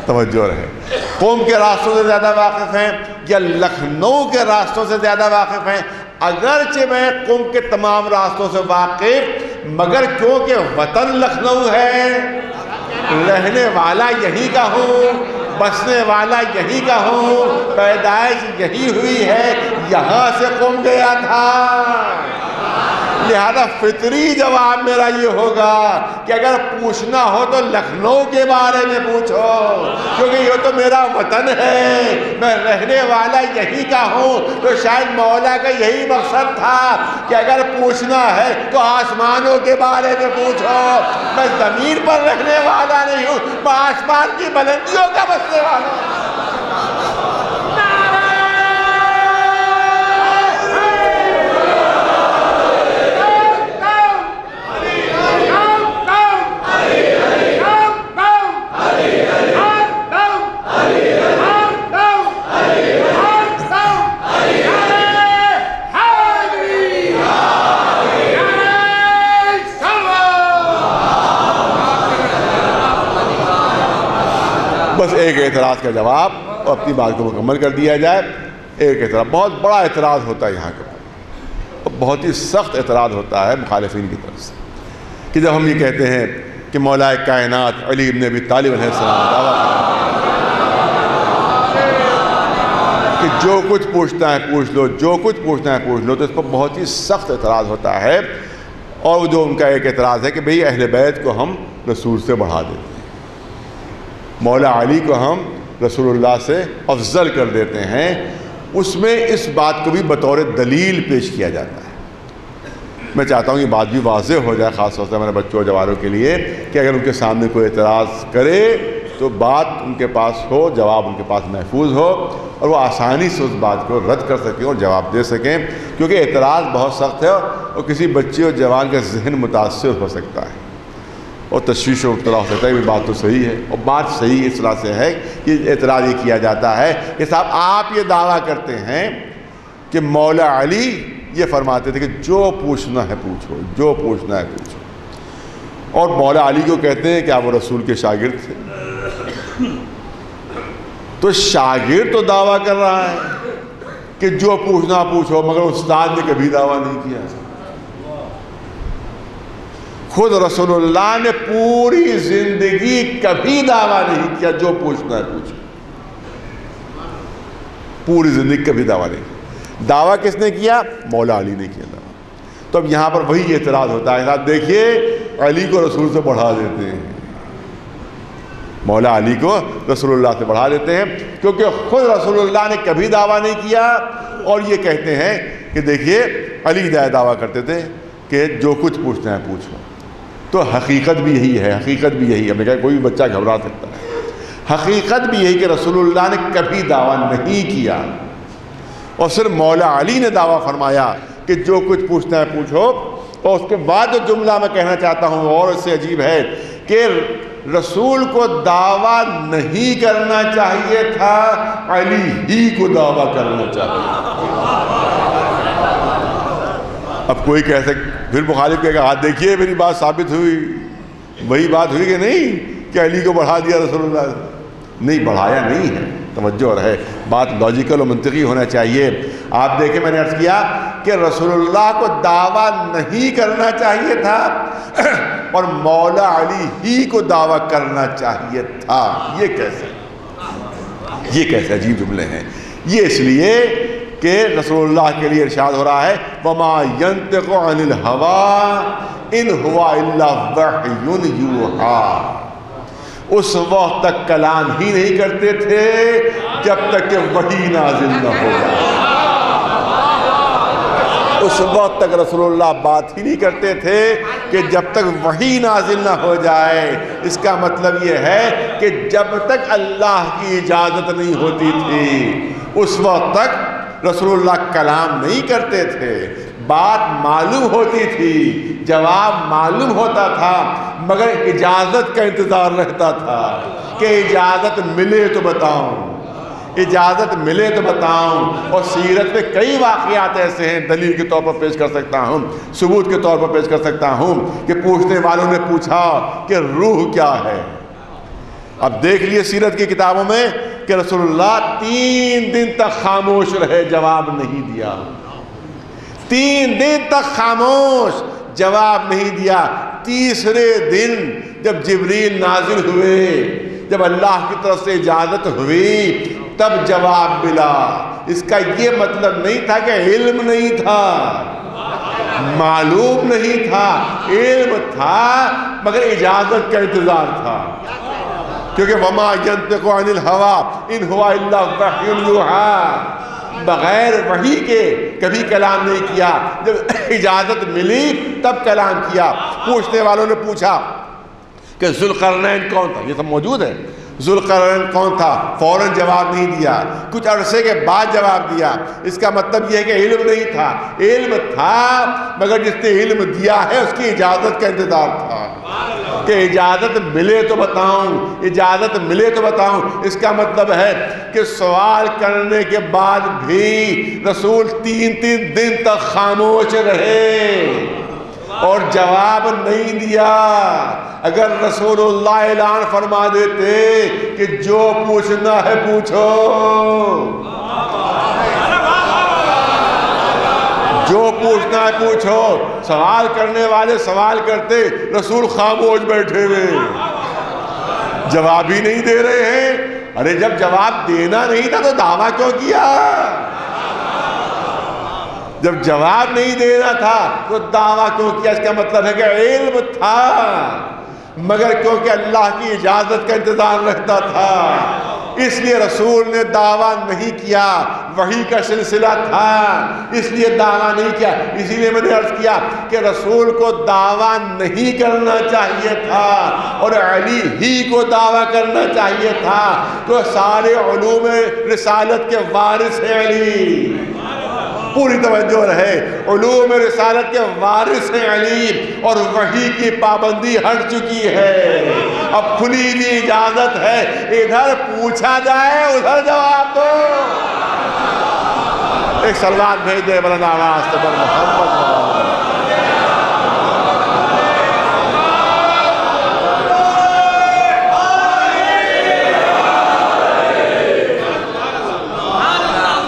توجہ رہے، قم کے راستوں سے زیادہ واقف ہیں یا لکھنؤ کے راستوں سے زیادہ واقف ہیں؟ اگرچہ میں قم کے تمام راستوں سے واقف، مگر کیونکہ وطن لکھنؤ ہے، رہنے والا یہی کا ہوں، بسنے والا یہی کا ہوں، پیدائش یہی ہوئی ہے، یہاں سے قم گیا تھا، لہذا فطری جواب میرا یہ ہوگا کہ اگر پوچھنا ہو تو لکھنؤ کے بارے میں پوچھو، کیونکہ یہ تو میرا وطن ہے، میں رہنے والا یہی کا ہوں۔ تو شاید مولا کا یہی مقصد تھا کہ اگر پوچھنا ہے تو آسمانوں کے بارے میں پوچھو، میں زمین پر رہنے والا نہیں ہوں، میں آسمان کی بلندیوں کا بسنے والا ہوں۔ بس ایک اعتراض کا جواب اور اپنی بات کو مکمل کر دیا جائے ایک اعتراض، بہت بڑا اعتراض ہوتا ہے یہاں کا، بہت ہی سخت اعتراض ہوتا ہے مخالفین کی طرف سے، کہ جب ہم یہ کہتے ہیں کہ مولا کائنات علی ابن ابی طالب علیہ السلام دعویٰ کہ جو کچھ پوچھنا ہے پوچھ لو، جو کچھ پوچھنا ہے پوچھ لو، تو اس پر بہت ہی سخت اعتراض ہوتا ہے۔ اور جو ان کا ایک اعتراض ہے کہ بھئی اہل بیت کو ہم رسول سے بڑھا دیتے ہیں، مولا علی کو ہم رسول اللہ سے افضل کر دیتے ہیں، اس میں اس بات کو بھی بطور دلیل پیش کیا جاتا ہے۔ میں چاہتا ہوں یہ بات بھی واضح ہو جائے، خاص طور سے ہمارے بچوں اور جوانوں کے لیے، کہ اگر ان کے سامنے کوئی اعتراض کرے تو بات ان کے پاس ہو، جواب ان کے پاس محفوظ ہو، اور وہ آسانی سے اس بات کو رد کر سکیں اور جواب دے سکیں، کیونکہ اعتراض بہت سخت ہے اور کسی بچے اور جوان کا ذہن متاثر ہو سکتا ہے اور تشویش و مبتلا ہو سکتا ہے۔ یہ بات تو صحیح ہے، اور بات صحیح اس طرح سے ہے کہ اعتراض یہ کیا جاتا ہے کہ صاحب آپ یہ دعویٰ کرتے ہیں کہ مولا علی یہ فرماتے تھے کہ جو پوچھنا ہے پوچھو، جو پوچھنا ہے پوچھو، اور مولا علی کو کہتے ہیں کہ آپ وہ رسول کے شاگرد تھے۔ تو شاگرد تو دعویٰ کر رہا ہے کہ جو پوچھنا پوچھو، مگر استاد نے کبھی دعویٰ نہیں کیا۔ خود رسول اللہ نے پوری زندگی کبھی دعویٰ نہیں کیا جو پوچھنا ہے پوچھو، پوری زندگی کبھی دعویٰ نہیں کیا۔ دعویٰ کس نے کیا؟ مولا علی نے کیا دعویٰ۔ تو اب یہاں پر وہی اعتراض ہوتا ہے، آپ دیکھیے علی کو رسول سے بڑھا دیتے ہیں، مولا علی کو رسول اللہ سے بڑھا دیتے ہیں، کیونکہ خود رسول اللہ نے کبھی دعویٰ نہیں کیا، اور یہ کہتے ہیں کہ دیکھیے علی دعویٰ کرتے تھے کہ جو کچھ پوچھنا ہے پوچھو۔ تو حقیقت بھی یہی ہے، حقیقت بھی یہی ہے، ہم نے کہا کوئی بچہ گھبرا سکتا ہے، حقیقت بھی یہی کہ رسول اللہ نے کبھی دعویٰ نہیں کیا، اور صرف مولا علی نے دعویٰ فرمایا کہ جو کچھ پوچھنا ہے پوچھو۔ اور اس کے بعد جو جملہ میں کہنا چاہتا ہوں اور اس سے عجیب ہے کہ رسول کو دعویٰ نہیں کرنا چاہیے تھا، علی ہی کو دعویٰ کرنا چاہیے۔ اب کوئی کہہ سکتا، پھر مخالف کہے گا ہاں دیکھیے میری بات ثابت ہوئی، وہی بات ہوئی کہ نہیں کہ علی کو بڑھا دیا رسول اللہ؟ نہیں، بڑھایا نہیں ہے، توجہ رہے، بات لاجیکل اور منطقی ہونا چاہیے۔ آپ دیکھیں میں نے عرض کیا کہ رسول اللہ کو دعویٰ نہیں کرنا چاہیے تھا اور مولا علی ہی کو دعویٰ کرنا چاہیے تھا۔ یہ کیسے عجیب جملے ہیں؟ یہ اس لیے کہ رسول اللہ کے لیے ارشاد ہو رہا ہے وَمَا يَنْتِقُ عَنِ الْهَوَىٰ إِنْ هُوَ إِلَّا وَحْيٌ يُوحَىٰ۔ اس وقت تک کلام ہی نہیں کرتے تھے جب تک کہ وحی نازل نہ ہو جائے۔ اس وقت تک رسول اللہ بات ہی نہیں کرتے تھے کہ جب تک وحی نازل نہ ہو جائے۔ اس کا مطلب یہ ہے کہ جب تک اللہ کی اجازت نہیں ہوتی تھی اس وقت تک رسول اللہ کلام نہیں کرتے تھے۔ بات معلوم ہوتی تھی، جواب معلوم ہوتا تھا، مگر اجازت کا انتظار رہتا تھا کہ اجازت ملے تو بتاؤں، اجازت ملے تو بتاؤں۔ اور سیرت میں کئی واقعات ایسے ہیں، دلیل کے طور پر پیش کر سکتا ہوں، ثبوت کے طور پر پیش کر سکتا ہوں کہ پوچھنے والوں نے پوچھا کہ روح کیا ہے۔ اب دیکھ لیے سیرت کی کتابوں میں کہ رسول اللہ 3 دن تک خاموش رہے، جواب نہیں دیا، 3 دن تک خاموش، جواب نہیں دیا۔ تیسرے دن جب جبریل نازل ہوئے، جب اللہ کی طرف سے اجازت ہوئی، تب جواب ملا۔ اس کا یہ مطلب نہیں تھا کہ علم نہیں تھا، معلوم نہیں تھا، علم تھا مگر اجازت کا انتظار تھا، کیونکہ وَمَا يَنْتِقُ عَنِ الْهَوَىٰ إِنْ هُوَ إِلَّا وَحْيٌ يُوحَىٰ۔ بغیر وحی کے کبھی کلام نہیں کیا، جب اجازت ملی تب کلام کیا۔ پوچھنے والوں نے پوچھا کہ ذوالقرنین کون تھا، یہ سب موجود ہے، ذوالقرنین کون تھا، فوراً جواب نہیں دیا، کچھ عرصے کے بعد جواب دیا۔ اس کا مطلب یہ ہے کہ علم نہیں تھا، علم تھا مگر جس نے علم دیا ہے اس کی اجازت کا انتظار تھا کہ اجازت ملے تو بتاؤں، اجازت ملے تو بتاؤں۔ اس کا مطلب ہے کہ سوال کرنے کے بعد بھی رسول 3 دن تک خاموش رہے اور جواب نہیں دیا۔ اگر رسول اللہ اعلان فرما دیتے کہ جو پوچھنا ہے پوچھو، جو پوچھنا ہے پوچھو. سوال کرنے والے سوال کرتے، رسول خاموش بیٹھے ہوئے، جواب ہی نہیں دے رہے ہیں. ارے جب جواب دینا نہیں تھا تو دعویٰ کیوں کیا؟ جب جواب نہیں دینا تھا تو دعویٰ کیوں کیا؟ اس کا مطلب ہے کہ علم تھا، مگر کیونکہ اللہ کی اجازت کا انتظار رکھتا تھا اس لیے رسول نے دعویٰ نہیں کیا. وحی کا سلسلہ تھا اس لیے دعویٰ نہیں کیا. اسی لیے میں نے عرض کیا کہ رسول کو دعویٰ نہیں کرنا چاہیے تھا اور علی ہی کو دعویٰ کرنا چاہیے تھا. تو سارے علوم رسالت کے وارث ہیں علی. پوری توجہ رہے، علوم رسالت کے وارث ہیں علی، اور وحی کی پابندی ہٹ چکی ہے. اب کھلی ہوئی اجازت ہے، ادھر پوچھا جائے ادھر جواب دو. ایک صلوات بھیج دے مولانا آواز سے بر محمد.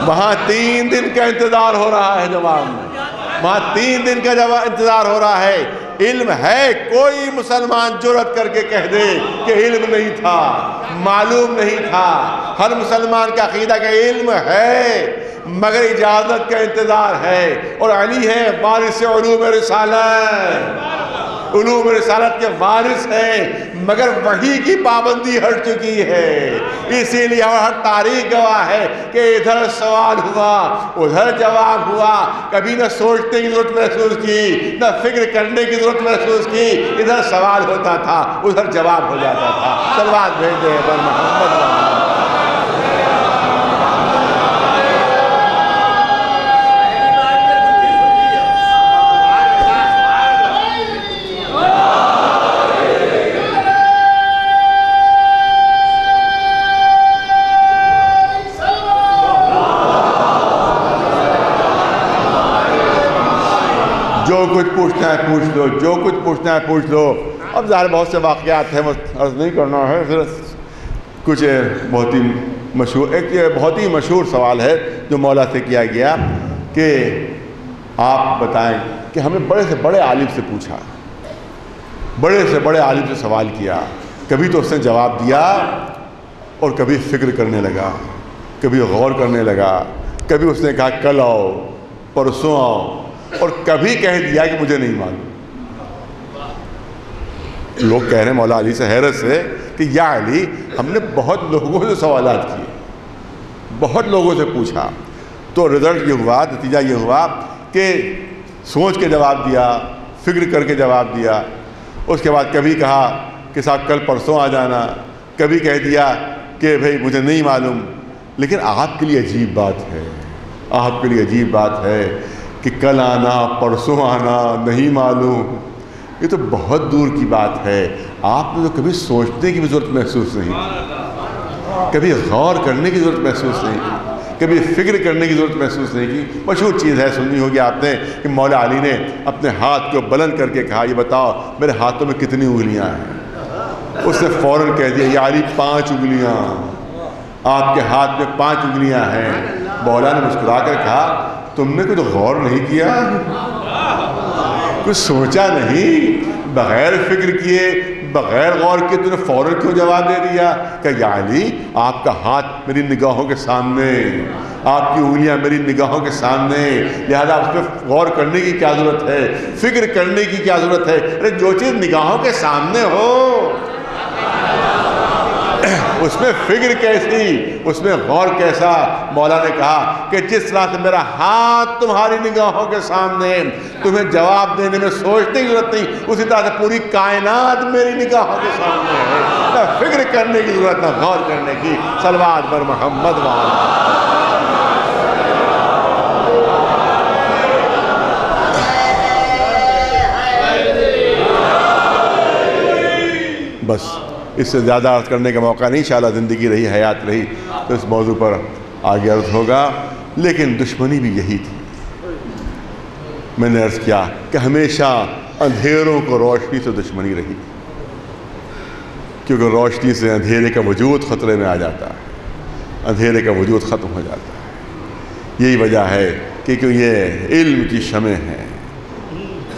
وہاں 3 دن کا انتظار ہو رہا ہے جواب میں، وہاں 3 دن کا انتظار ہو رہا ہے. علم ہے، کوئی مسلمان جرأت کر کے کہہ دے کہ علم نہیں تھا، معلوم نہیں تھا. ہر مسلمان کا عقیدہ کہ علم ہے مگر اجازت کا انتظار ہے. اور علی ہے وارث علوم رسالت، علوم رسالت کے وارث ہیں مگر وحی کی پابندی ہٹ چکی ہے. اسی لیے ہر تاریخ گواہ ہے کہ ادھر سوال ہوا ادھر جواب ہوا. کبھی نہ سوچنے کی ضرورت محسوس کی، نہ فکر کرنے کی ضرورت محسوس کی. ادھر سوال ہوتا تھا ادھر جواب ہو جاتا تھا. صلوات بھیج دیں بر محمد. جو کچھ پوچھنا ہے پوچھ لو، جو کچھ پوچھنا ہے پوچھ لو. اب ظاہر بہت سے واقعات ہیں، عرض نہیں کرنا ہے. پھر کچھ بہت ہی مشہور، ایک بہت ہی مشہور سوال ہے جو مولا سے کیا گیا کہ آپ بتائیں کہ ہم نے بڑے سے بڑے عالم سے پوچھا، بڑے سے بڑے عالم سے سوال کیا، کبھی تو اس نے جواب دیا اور کبھی فکر کرنے لگا، کبھی غور کرنے لگا، کبھی اس نے کہا کل آؤ پرسوں آؤ، اور کبھی کہہ دیا کہ مجھے نہیں معلوم. لوگ کہہ رہے ہیں مولا علی سے حیرت سے کہ یا علی ہم نے بہت لوگوں سے سوالات کیے، بہت لوگوں سے پوچھا، تو رزلٹ یہ ہوا، نتیجہ یہ ہوا کہ سوچ کے جواب دیا، فکر کر کے جواب دیا. اس کے بعد کبھی کہا کہ صاحب کل پرسوں آ جانا، کبھی کہہ دیا کہ بھئی مجھے نہیں معلوم. لیکن آپ کے لیے عجیب بات ہے، آپ کے لیے عجیب بات ہے کہ کل آنا پرسوں آنا نہیں معلوم، یہ تو بہت دور کی بات ہے. آپ نے تو کبھی سوچنے کی بھی ضرورت محسوس نہیں کی، کبھی غور کرنے کی ضرورت محسوس نہیں کی، کبھی فکر کرنے کی ضرورت محسوس نہیں کی. مشہور چیز ہے، سنی ہوگی آپ نے کہ مولا علی نے اپنے ہاتھ کو بلند کر کے کہا یہ بتاؤ میرے ہاتھوں میں کتنی انگلیاں ہیں. اس نے فوراً کہہ دیا یا علی 5 انگلیاں، آپ کے ہاتھ میں 5 انگلیاں ہیں. مولا نے مسکرا کر کہا تم نے کچھ غور نہیں کیا، کچھ سوچا نہیں، بغیر فکر کیے بغیر غور کیے تم نے فوراً کیوں جواب دے دیا کہ یا علی آپ کا ہاتھ میری نگاہوں کے سامنے، آپ کی انگلیاں میری نگاہوں کے سامنے، لہذا اس پہ غور کرنے کی کیا ضرورت ہے، فکر کرنے کی کیا ضرورت ہے. ارے جو چیز نگاہوں کے سامنے ہو اس میں فکر کیسی، اس میں غور کیسا. مولا نے کہا کہ جس طرح سے میرا ہاتھ تمہاری نگاہوں کے سامنے، تمہیں جواب دینے میں سوچنے کی ضرورت نہیں، اسی طرح سے پوری کائنات میری نگاہوں کے سامنے ہے. نہ فکر کرنے کی ضرورت نہ غور کرنے کی. صلوات بر محمد وعلا. بس اس سے زیادہ عرض کرنے کا موقع نہیں، انشاءاللہ زندگی رہی حیات رہی تو اس موضوع پر آگے عرض ہوگا. لیکن دشمنی بھی یہی تھی. میں نے عرض کیا کہ ہمیشہ اندھیروں کو روشنی سے دشمنی رہی، کیونکہ روشنی سے اندھیرے کا وجود خطرے میں آ جاتا ہے، اندھیرے کا وجود ختم ہو جاتا ہے. یہی وجہ ہے کہ یہ علم کی شمع ہیں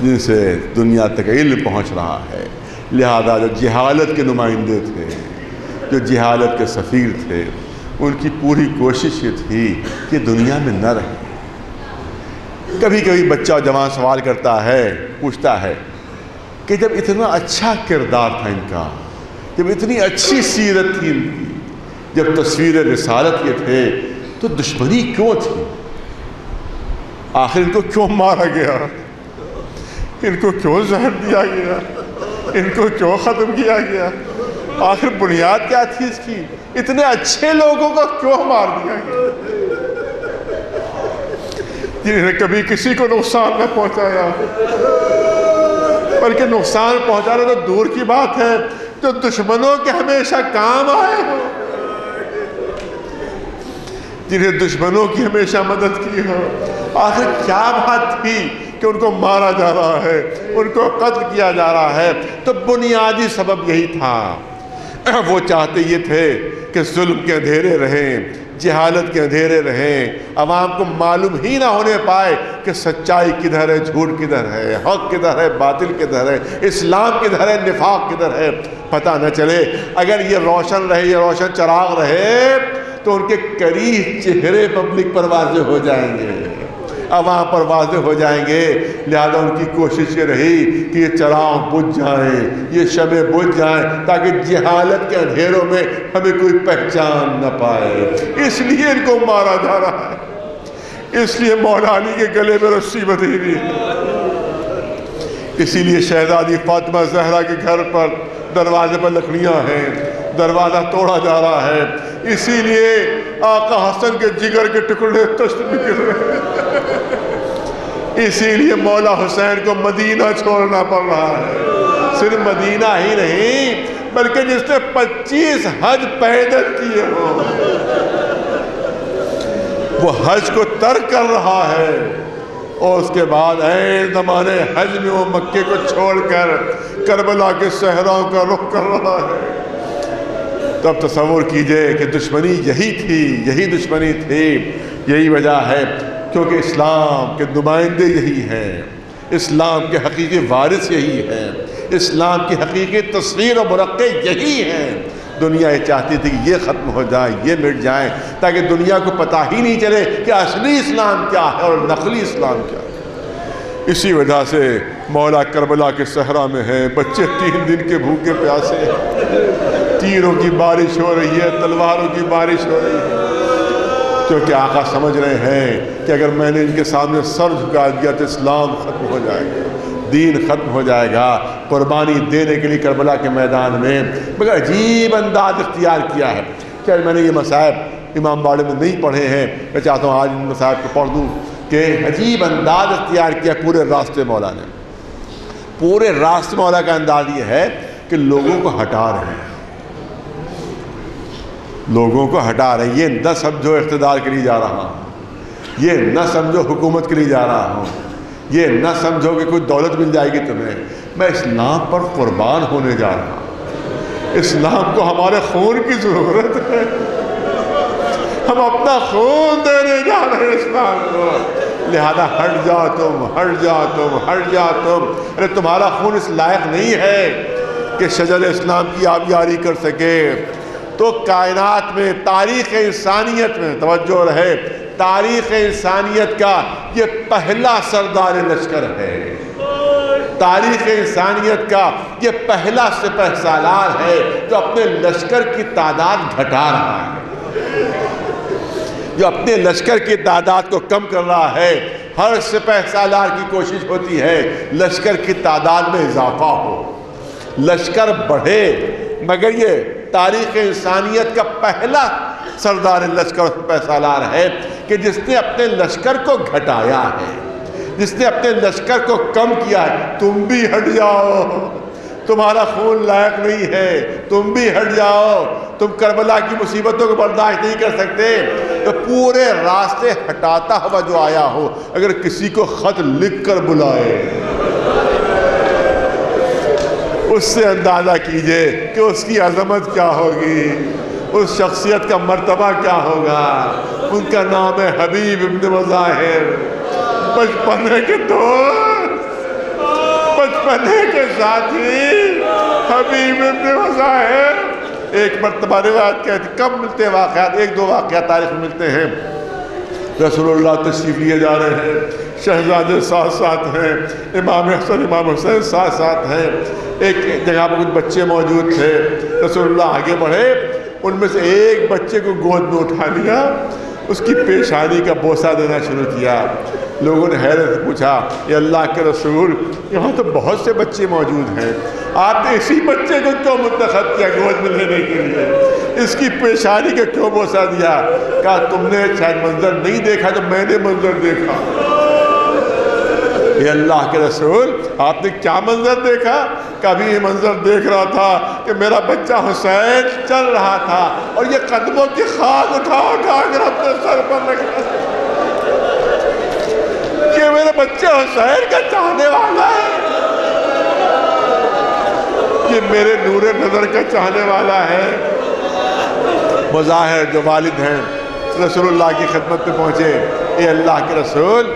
جن سے دنیا تک علم پہنچ رہا ہے، لہذا جو جہالت کے نمائندے تھے، جو جہالت کے سفیر تھے، ان کی پوری کوشش یہ تھی کہ دنیا میں نہ رہیں۔ کبھی کبھی بچہ جوان سوال کرتا ہے، پوچھتا ہے کہ جب اتنا اچھا کردار تھا ان کا، جب اتنی اچھی سیرت تھی ان کی، جب تصویر رسالت یہ تھے، تو دشمنی کیوں تھی؟ آخر ان کو کیوں مارا گیا؟ ان کو کیوں زہر دیا گیا؟ ان کو کیوں ختم کیا گیا؟ آخر بنیاد کیا تھی اس کی؟ اتنے اچھے لوگوں کو کیوں مار دیا گیا جنہوں نے کبھی کسی کو نقصان نہ پہنچایا، بلکہ نقصان پہنچانا تو دور کی بات ہے، جو دشمنوں کے ہمیشہ کام آئے ہو، جنہیں دشمنوں کی ہمیشہ مدد کی ہو۔ آخر کیا بات تھی کہ ان کو مارا جا رہا ہے، ان کو قتل کیا جا رہا ہے؟ تو بنیادی سبب یہی تھا، وہ چاہتے یہ تھے کہ ظلم کے اندھیرے رہیں، جہالت کے اندھیرے رہیں، عوام کو معلوم ہی نہ ہونے پائے کہ سچائی کدھر ہے، جھوٹ کدھر ہے، حق کدھر ہے، باطل کدھر ہے، اسلام کدھر ہے، نفاق کدھر ہے، پتہ نہ چلے۔ اگر یہ روشن رہے، یہ روشن چراغ رہے، تو ان کے کریہ چہرے پبلک پر واضح ہو جائیں گے، عوام پر واضح ہو جائیں گے۔ لہذا ان کی کوشش یہ رہی کہ یہ چراغ بجھ جائیں، یہ شمع بجھ جائیں، تاکہ جہالت کے اندھیروں میں ہمیں کوئی پہچان نہ پائے۔ اس لیے ان کو مارا جا رہا ہے، اس لیے مولا علی کے گلے میں رسی بندھی ہوئی ہے، اسی لیے شہزادی فاطمہ زہرا کے گھر پر دروازے پر لکڑیاں ہیں، دروازہ توڑا جا رہا ہے، اسی لیے آقا حسن کے جگر کے ٹکڑے تشت نکل رہے ہیں، اسی لیے مولا حسین کو مدینہ چھوڑنا پڑ رہا ہے۔ صرف مدینہ ہی نہیں، بلکہ جس نے 25 حج پیدل کیے ہوں، وہ حج کو ترک کر رہا ہے، اور اس کے بعد عین زمانے حج میں وہ مکے کو چھوڑ کر کربلا کے صحراؤں کا رخ کر رہا ہے۔ تب تصور کیجئے کہ دشمنی یہی تھی، یہی دشمنی تھی، یہی وجہ ہے کیونکہ اسلام کے نمائندے یہی ہیں، اسلام کے حقیقی وارث یہی ہیں، اسلام کی حقیقی تصویر و مرقع یہی ہیں۔ دنیا یہ چاہتی تھی کہ یہ ختم ہو جائے، یہ مٹ جائیں، تاکہ دنیا کو پتہ ہی نہیں چلے کہ اصلی اسلام کیا ہے اور نقلی اسلام کیا ہے۔ اسی وجہ سے مولا کربلا کے صحرا میں ہیں، بچے 3 دن کے بھوکے پیاسے ہیں، تیروں کی بارش ہو رہی ہے، تلواروں کی بارش ہو رہی ہے، کیونکہ آقا سمجھ رہے ہیں کہ اگر میں نے ان کے سامنے سر جھکا دیا تو اسلام ختم ہو جائے گا، دین ختم ہو جائے گا۔ قربانی دینے کے لیے کربلا کے میدان میں مگر عجیب انداز اختیار کیا ہے۔ کیا میں نے یہ مصائب امام باڑے میں نہیں پڑھے ہیں، میں چاہتا ہوں آج ان مصائب کو پڑھ دوں کہ عجیب انداز اختیار کیا پورے راستے مولا نے۔ پورے راستے مولا کا انداز یہ ہے کہ لوگوں کو ہٹا رہے ہیں، لوگوں کو ہٹا رہے ہیں۔ یہ نہ سمجھو اقتدار کے لیے جا رہا ہوں، یہ نہ سمجھو حکومت کے لیے جا رہا ہوں، یہ نہ سمجھو کہ کوئی دولت مل جائے گی تمہیں، میں اسلام پر قربان ہونے جا رہا ہوں۔ اسلام کو ہمارے خون کی ضرورت ہے، ہم اپنا خون دینے جا رہے ہیں اسلام کو، لہذا ہٹ جاؤ تم، ہٹ جاؤ تم، ہٹ جاؤ تم۔ ارے تمہارا خون اس لائق نہیں ہے کہ شجر اسلام کی آبیاری کر سکے۔ تو کائنات میں، تاریخ انسانیت میں توجہ رہے، تاریخ انسانیت کا یہ پہلا سردار لشکر ہے، تاریخ انسانیت کا یہ پہلا سپہ سالار ہے جو اپنے لشکر کی تعداد گھٹا رہا ہے، جو اپنے لشکر کی تعداد کو کم کر رہا ہے۔ ہر سپہ سالار کی کوشش ہوتی ہے لشکر کی تعداد میں اضافہ ہو، لشکر بڑھے، مگر یہ تاریخ انسانیت کا پہلا سردار لشکر سپہ سالار ہے کہ جس نے اپنے لشکر کو گھٹایا ہے، جس نے اپنے لشکر کو کم کیا ہے۔ تم بھی ہٹ جاؤ، تمہارا خون لائق نہیں ہے، تم بھی ہٹ جاؤ، تم کربلا کی مصیبتوں کو برداشت نہیں کر سکتے۔ تو پورے راستے ہٹاتا ہوا جو آیا ہو، اگر کسی کو خط لکھ کر بلائے، اس سے اندازہ کیجئے کہ اس کی عظمت کیا ہوگی، اس شخصیت کا مرتبہ کیا ہوگا۔ ان کا نام ہے حبیب ابن مظاہر، بچپنے کے دوست، بچپنے کے ساتھی حبیب ابن مظاہر۔ ایک مرتبہ روایت کہتی، کم ملتے ہیں واقعات، ایک دو واقعات تاریخ میں ملتے ہیں۔ رسول اللہ تشریف لیے جا رہے ہیں، شہزادے ساتھ ساتھ ہیں، امام حسن امام حسین ساتھ ساتھ ہیں، ایک جگہ پر کچھ بچے موجود تھے۔ رسول اللہ آگے بڑھے، ان میں سے ایک بچے کو گود میں اٹھا لیا، اس کی پیشانی کا بوسہ دینا شروع کیا۔ لوگوں نے حیرت سے پوچھا، یہ اللہ کے رسول، یہاں تو بہت سے بچے موجود ہیں، آپ نے اسی بچے کو کیوں منتخب کیا گود میں لینے کے لیے؟ اس کی پیشانی کا کیوں بوسہ دیا؟ کہا تم نے شاید منظر نہیں دیکھا تو میں نے منظر دیکھا۔ یہ اللہ کے رسول، آپ نے کیا منظر دیکھا؟ کبھی یہ منظر دیکھ رہا تھا کہ میرا بچہ حسین چل رہا تھا اور یہ قدموں کی خاک اٹھا اٹھا کر اپنے سر پر رکھ رہا تھا۔ یہ میرے بچے حسین کا چاہنے والا ہے، یہ میرے نور نظر کا چاہنے والا ہے۔ مظاہر جو والد ہیں رسول اللہ کی خدمت میں پہنچے، اے اللہ کے رسول،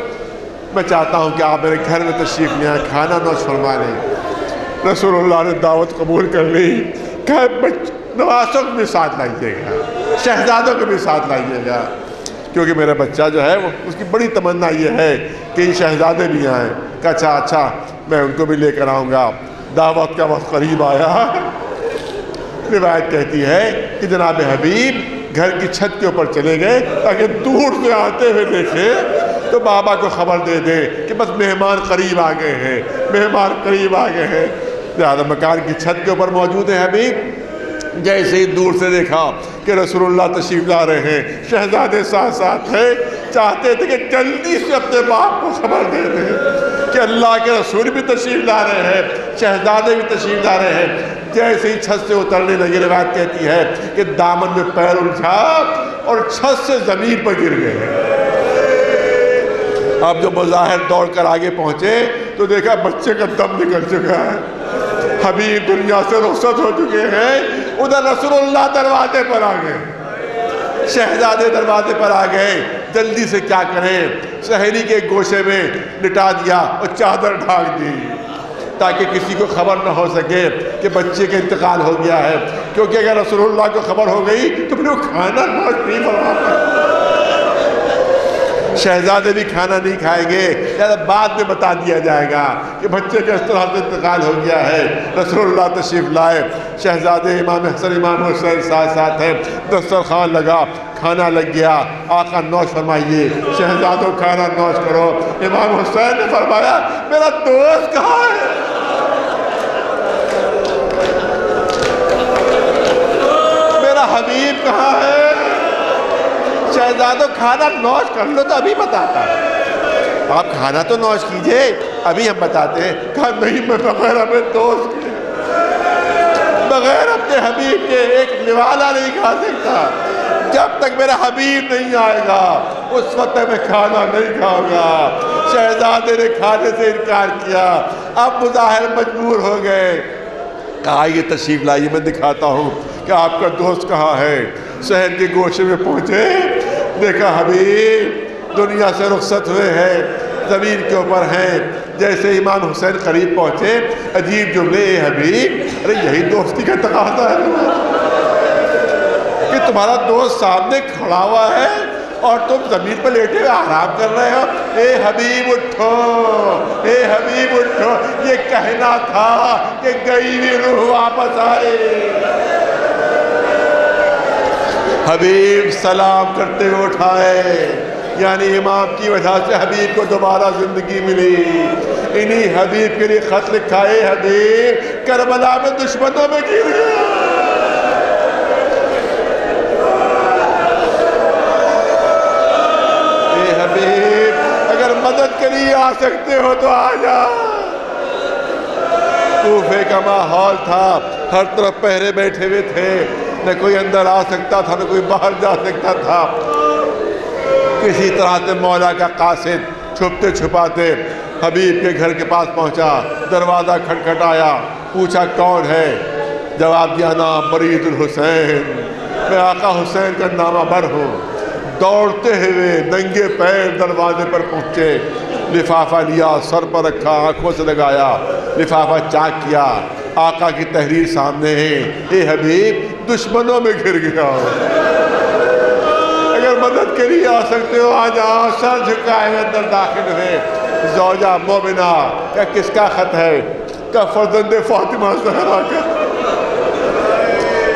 میں چاہتا ہوں کہ آپ میرے گھر میں تشریف لے آئیں، کھانا نوش فرما لیں۔ رسول اللہ نے دعوت قبول کر لی، کہا نواسوں کو بھی ساتھ لائیے گا، شہزادوں کو بھی ساتھ لائیے گا، کیونکہ میرا بچہ جو ہے وہ اس کی بڑی تمنا یہ ہے کہ یہ شہزادے بھی آئیں۔ کہا اچھا میں ان کو بھی لے کر آؤں گا۔ دعوت کا وقت قریب آیا، روایت کہتی ہے کہ جناب حبیب گھر کی چھت کے اوپر چلے گئے تاکہ دور سے آتے ہوئے دیکھے تو بابا کو خبر دے دے کہ بس مہمان قریب آ گئے ہیں، مہمان قریب آ گئے ہیں۔ لہٰذا مکان کی چھت کے اوپر موجود ہے حبیب، جیسے ہی دور سے دیکھا کہ رسول اللہ تشریف لا رہے ہیں، شہزادے ساتھ ساتھ ہیں، چاہتے تھے کہ جلدی سے اپنے باپ کو خبر دے دیں کہ اللہ کے رسول بھی تشریف لا رہے ہیں، شہزادے بھی تشریف لا رہے ہیں۔ جیسے ہی چھت سے اترنے لگے، روایت کہتی ہے کہ دامن میں پیر الجھا اور چھت سے زمین پر گر گئے۔ اب جو مظاہر دوڑ کر آگے پہنچے تو دیکھا بچے کا دم نکل چکا ہے، حبیب دنیا سے رخصت ہو چکے ہیں۔ ادھر رسول اللہ دروازے پر آ گئے، شہزادے دروازے پر آ گئے، جلدی سے کیا کریں، شہری کے گوشے میں لٹا دیا اور چادر ڈھانک دی تاکہ کسی کو خبر نہ ہو سکے کہ بچے کا انتقال ہو گیا ہے، کیونکہ اگر رسول اللہ کو خبر ہو گئی تو پھر وہ کھانا نوش نہیں فرما پائے، شہزادے بھی کھانا نہیں کھائیں گے، لہذا بعد میں بتا دیا جائے گا کہ بچے کا اس طرح سے انتقال ہو گیا ہے۔ رسول اللہ تشریف لائے، شہزادے امام حسن امام حسین ساتھ ساتھ ہیں، دسترخوان لگا، کھانا لگ گیا، آقا نوش فرمائیے، شہزادوں کھانا نوش کرو۔ امام حسین نے فرمایا میرا دوست کہاں ہے؟ میرا حبیب کہاں ہے؟ شہزادوں کھانا نوش کر لو تو ابھی بتاتا، آپ کھانا تو نوش کیجئے ابھی ہم بتاتے ہیں۔ کہا نہیں، میں بغیر اپنے دوست کے، بغیر اپنے حبیب کے ایک نوالا نہیں کھا سکتا، جب تک میرا حبیب نہیں آئے گا اس وقت میں کھانا نہیں کھاؤں گا۔ شہزادے نے کھانے سے انکار کیا، اب مظاہر مجبور ہو گئے، کہا یہ تشریف لائیے میں دکھاتا ہوں کہ آپ کا دوست کہاں ہے۔ شہر کے گوشے میں پہنچے، دیکھا حبیب دنیا سے رخصت ہوئے ہیں، زمین کے اوپر ہیں۔ جیسے امام حسین قریب پہنچے، عجیب جملے، اے حبیب، ارے یہی دوستی کا تقاضا ہے کہ تمہارا دوست سامنے کھڑا ہوا ہے اور تم زمین پر لیٹے ہوئے آرام کر رہے ہو۔ اے حبیب اٹھو، اے حبیب اٹھو، یہ کہنا تھا کہ گئی ہوئی روح واپس آئے۔ حبیب سلام کرتے ہوئے اٹھائے، یعنی امام کی وجہ سے حبیب کو دوبارہ زندگی ملی۔ انہی حبیب کے لیے خط لکھا، اے حبیب کربلا میں دشمنوں میں گر گیا، اے حبیب اگر مدد کے لیے آ سکتے ہو تو آ جا۔ کوفے کا ماحول تھا، ہر طرف پہرے بیٹھے ہوئے تھے، نہ کوئی اندر آ سکتا تھا نہ کوئی باہر جا سکتا تھا۔ کسی طرح سے مولا کا قاصد چھپتے چھپاتے حبیب کے گھر کے پاس پہنچا، دروازہ کھٹکھٹایا، پوچھا کون ہے؟ جواب دیا نام برید الحسین، میں آقا حسین کا نامہ بر ہوں۔ دوڑتے ہوئے ننگے پیر دروازے پر پہنچے، لفافہ لیا، سر پر رکھا، آنکھوں سے لگایا، لفافہ چاک کیا، آقا کی تحریر سامنے ہے، اے حبیب دشمنوں میں گھر گیا ہو، اگر مدد کے لیے آ سکتے ہو آ جاؤ۔ سر جھکائے ہوئے اندر داخل ہوئے، زوجہ مومنہ، کہ کس کا خط ہے؟ کہ فرزند فاطمہ زہرا کا،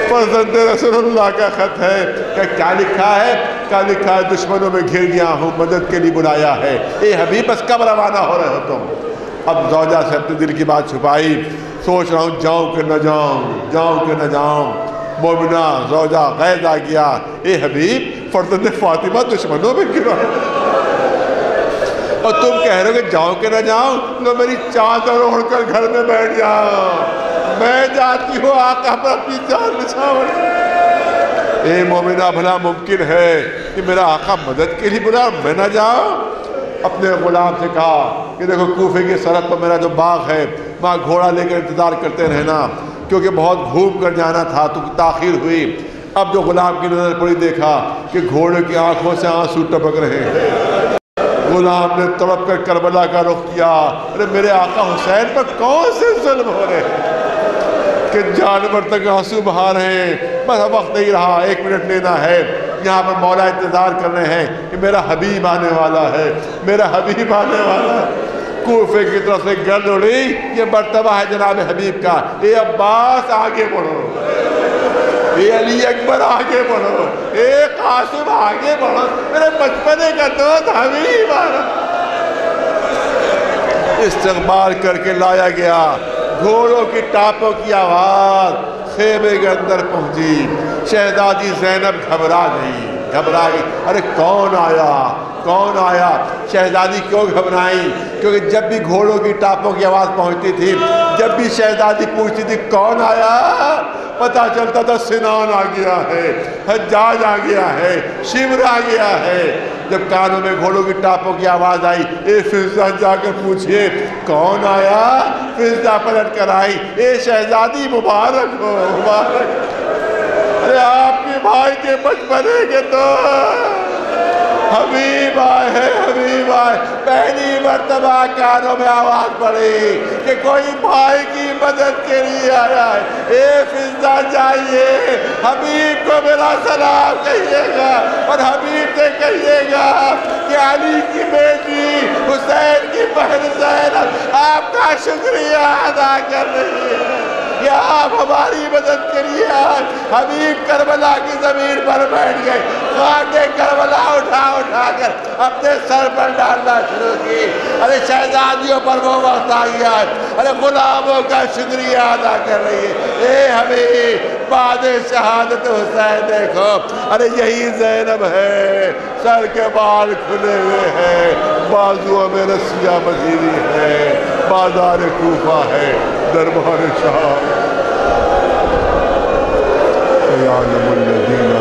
فرزند رسول اللہ کا خط ہے۔ کہ کیا لکھا ہے؟ کیا لکھا ہے؟ دشمنوں میں گھر گیا ہوں، مدد کے لیے بلایا ہے۔ اے حبیب بس کب روانہ ہو رہے ہو تم؟ اب زوجہ سے اپنے دل کی بات چھپائی، سوچ رہا ہوں جاؤں کہ نہ جاؤں، جاؤں کہ نہ جاؤں۔ مومنہ زوجہ غیظ آ گیا، اے حبیب فرزند فاطمہ دشمنوں میں گرا، اور تم کہہ رہے ہو کہ جاؤں کہ نہ جاؤں؟ لو میری چادر اوڑھ کر گھر میں بیٹھ جاؤ، میں جاتی ہوں آقا پر اپنی جان نچھاور۔ اے مومنہ بھلا ممکن ہے کہ میرا آقا مدد کے لیے بلا اور میں نہ جاؤں؟ اپنے غلام سے کہا کہ دیکھو کوفے کی سرحد پر میرا جو باغ ہے وہاں گھوڑا لے کر انتظار کرتے رہنا، کیونکہ بہت گھوم کر جانا تھا تو تاخیر ہوئی۔ اب جو غلام کی نظر پڑی دیکھا کہ گھوڑے کی آنکھوں سے آنسو ٹپک رہے ہیں۔ غلام نے تڑپ کر کربلا کا رخ کیا، ارے میرے آقا حسین پر کون سے ظلم ہو رہے ہیں کہ جانور تک آنسو بہا رہے ہیں؟ بس وقت نہیں رہا، 1 منٹ لینا ہے، یہاں پر مولا انتظار کر رہے ہیں کہ میرا حبیب آنے والا ہے، میرا حبیب آنے والا ہے۔ کوفے کی طرف سے گرد اڑی، یہ مرتبہ ہے جناب حبیب کا، اے عباس آگے بڑھو، اے علی اکبر آگے بڑھو، اے قاسم آگے بڑھو، میرے بچپنے کا دوست حبیب آنا۔ استقبال کر کے لایا گیا، گھوڑوں کی ٹاپوں کی آواز خیمے کے اندر پہنچی۔ شہزادی زینب گھبرا گئی، ارے کون آیا، کون آیا؟ شہزادی کیوں گھبرائیں؟ کیونکہ جب بھی گھوڑوں کی ٹاپوں کی آواز پہنچتی تھی، جب بھی شہزادی پوچھتی تھی کون آیا، پتہ چلتا تھا سنان آ گیا ہے، حجاج آ گیا ہے، شمر آ گیا ہے۔ جب کانوں میں گھوڑوں کی ٹاپوں کی آواز آئی، اے فضہ جا کر پوچھئے کون آیا؟ فضہ پلٹ کر آئی، اے شہزادی مبارک ہو، مبارک، ارے آپ کے بھائی کے بچپنے کے تو حبیب آئے ہیں، حبیب آئے۔ پہلی مرتبہ کانوں میں آواز پڑی کہ کوئی بھائی کی مدد کے لیے آیا ہے۔ اے فضہ جائیے، حبیب کو میرا سلام کہیے گا، اور حبیب سے کہیے گا کہ علی کی بیٹی حسین کی بہن زینب آپ کا شکریہ ادا کر رہی ہے کہ آپ ہماری مدد کے لیے آج۔ حبیب کربلا کی زمین پر بیٹھ گئے، خاک کربلا اٹھا کر اپنے سر پر ڈالنا شروع کی۔ ارے شہزادیوں پر وہ وقت آ گیا، ارے غلاموں کا شکریہ ادا کر رہی ہے۔ اے حبیب بعد شہادت حسین دیکھو، ارے یہی زینب ہے، سر کے بال کھلے ہوئے ہیں، بازوؤں میں رسیاں بندھی ہوئی ہیں، بازار کوفہ ہے، دربار شام۔ سیعلم الذین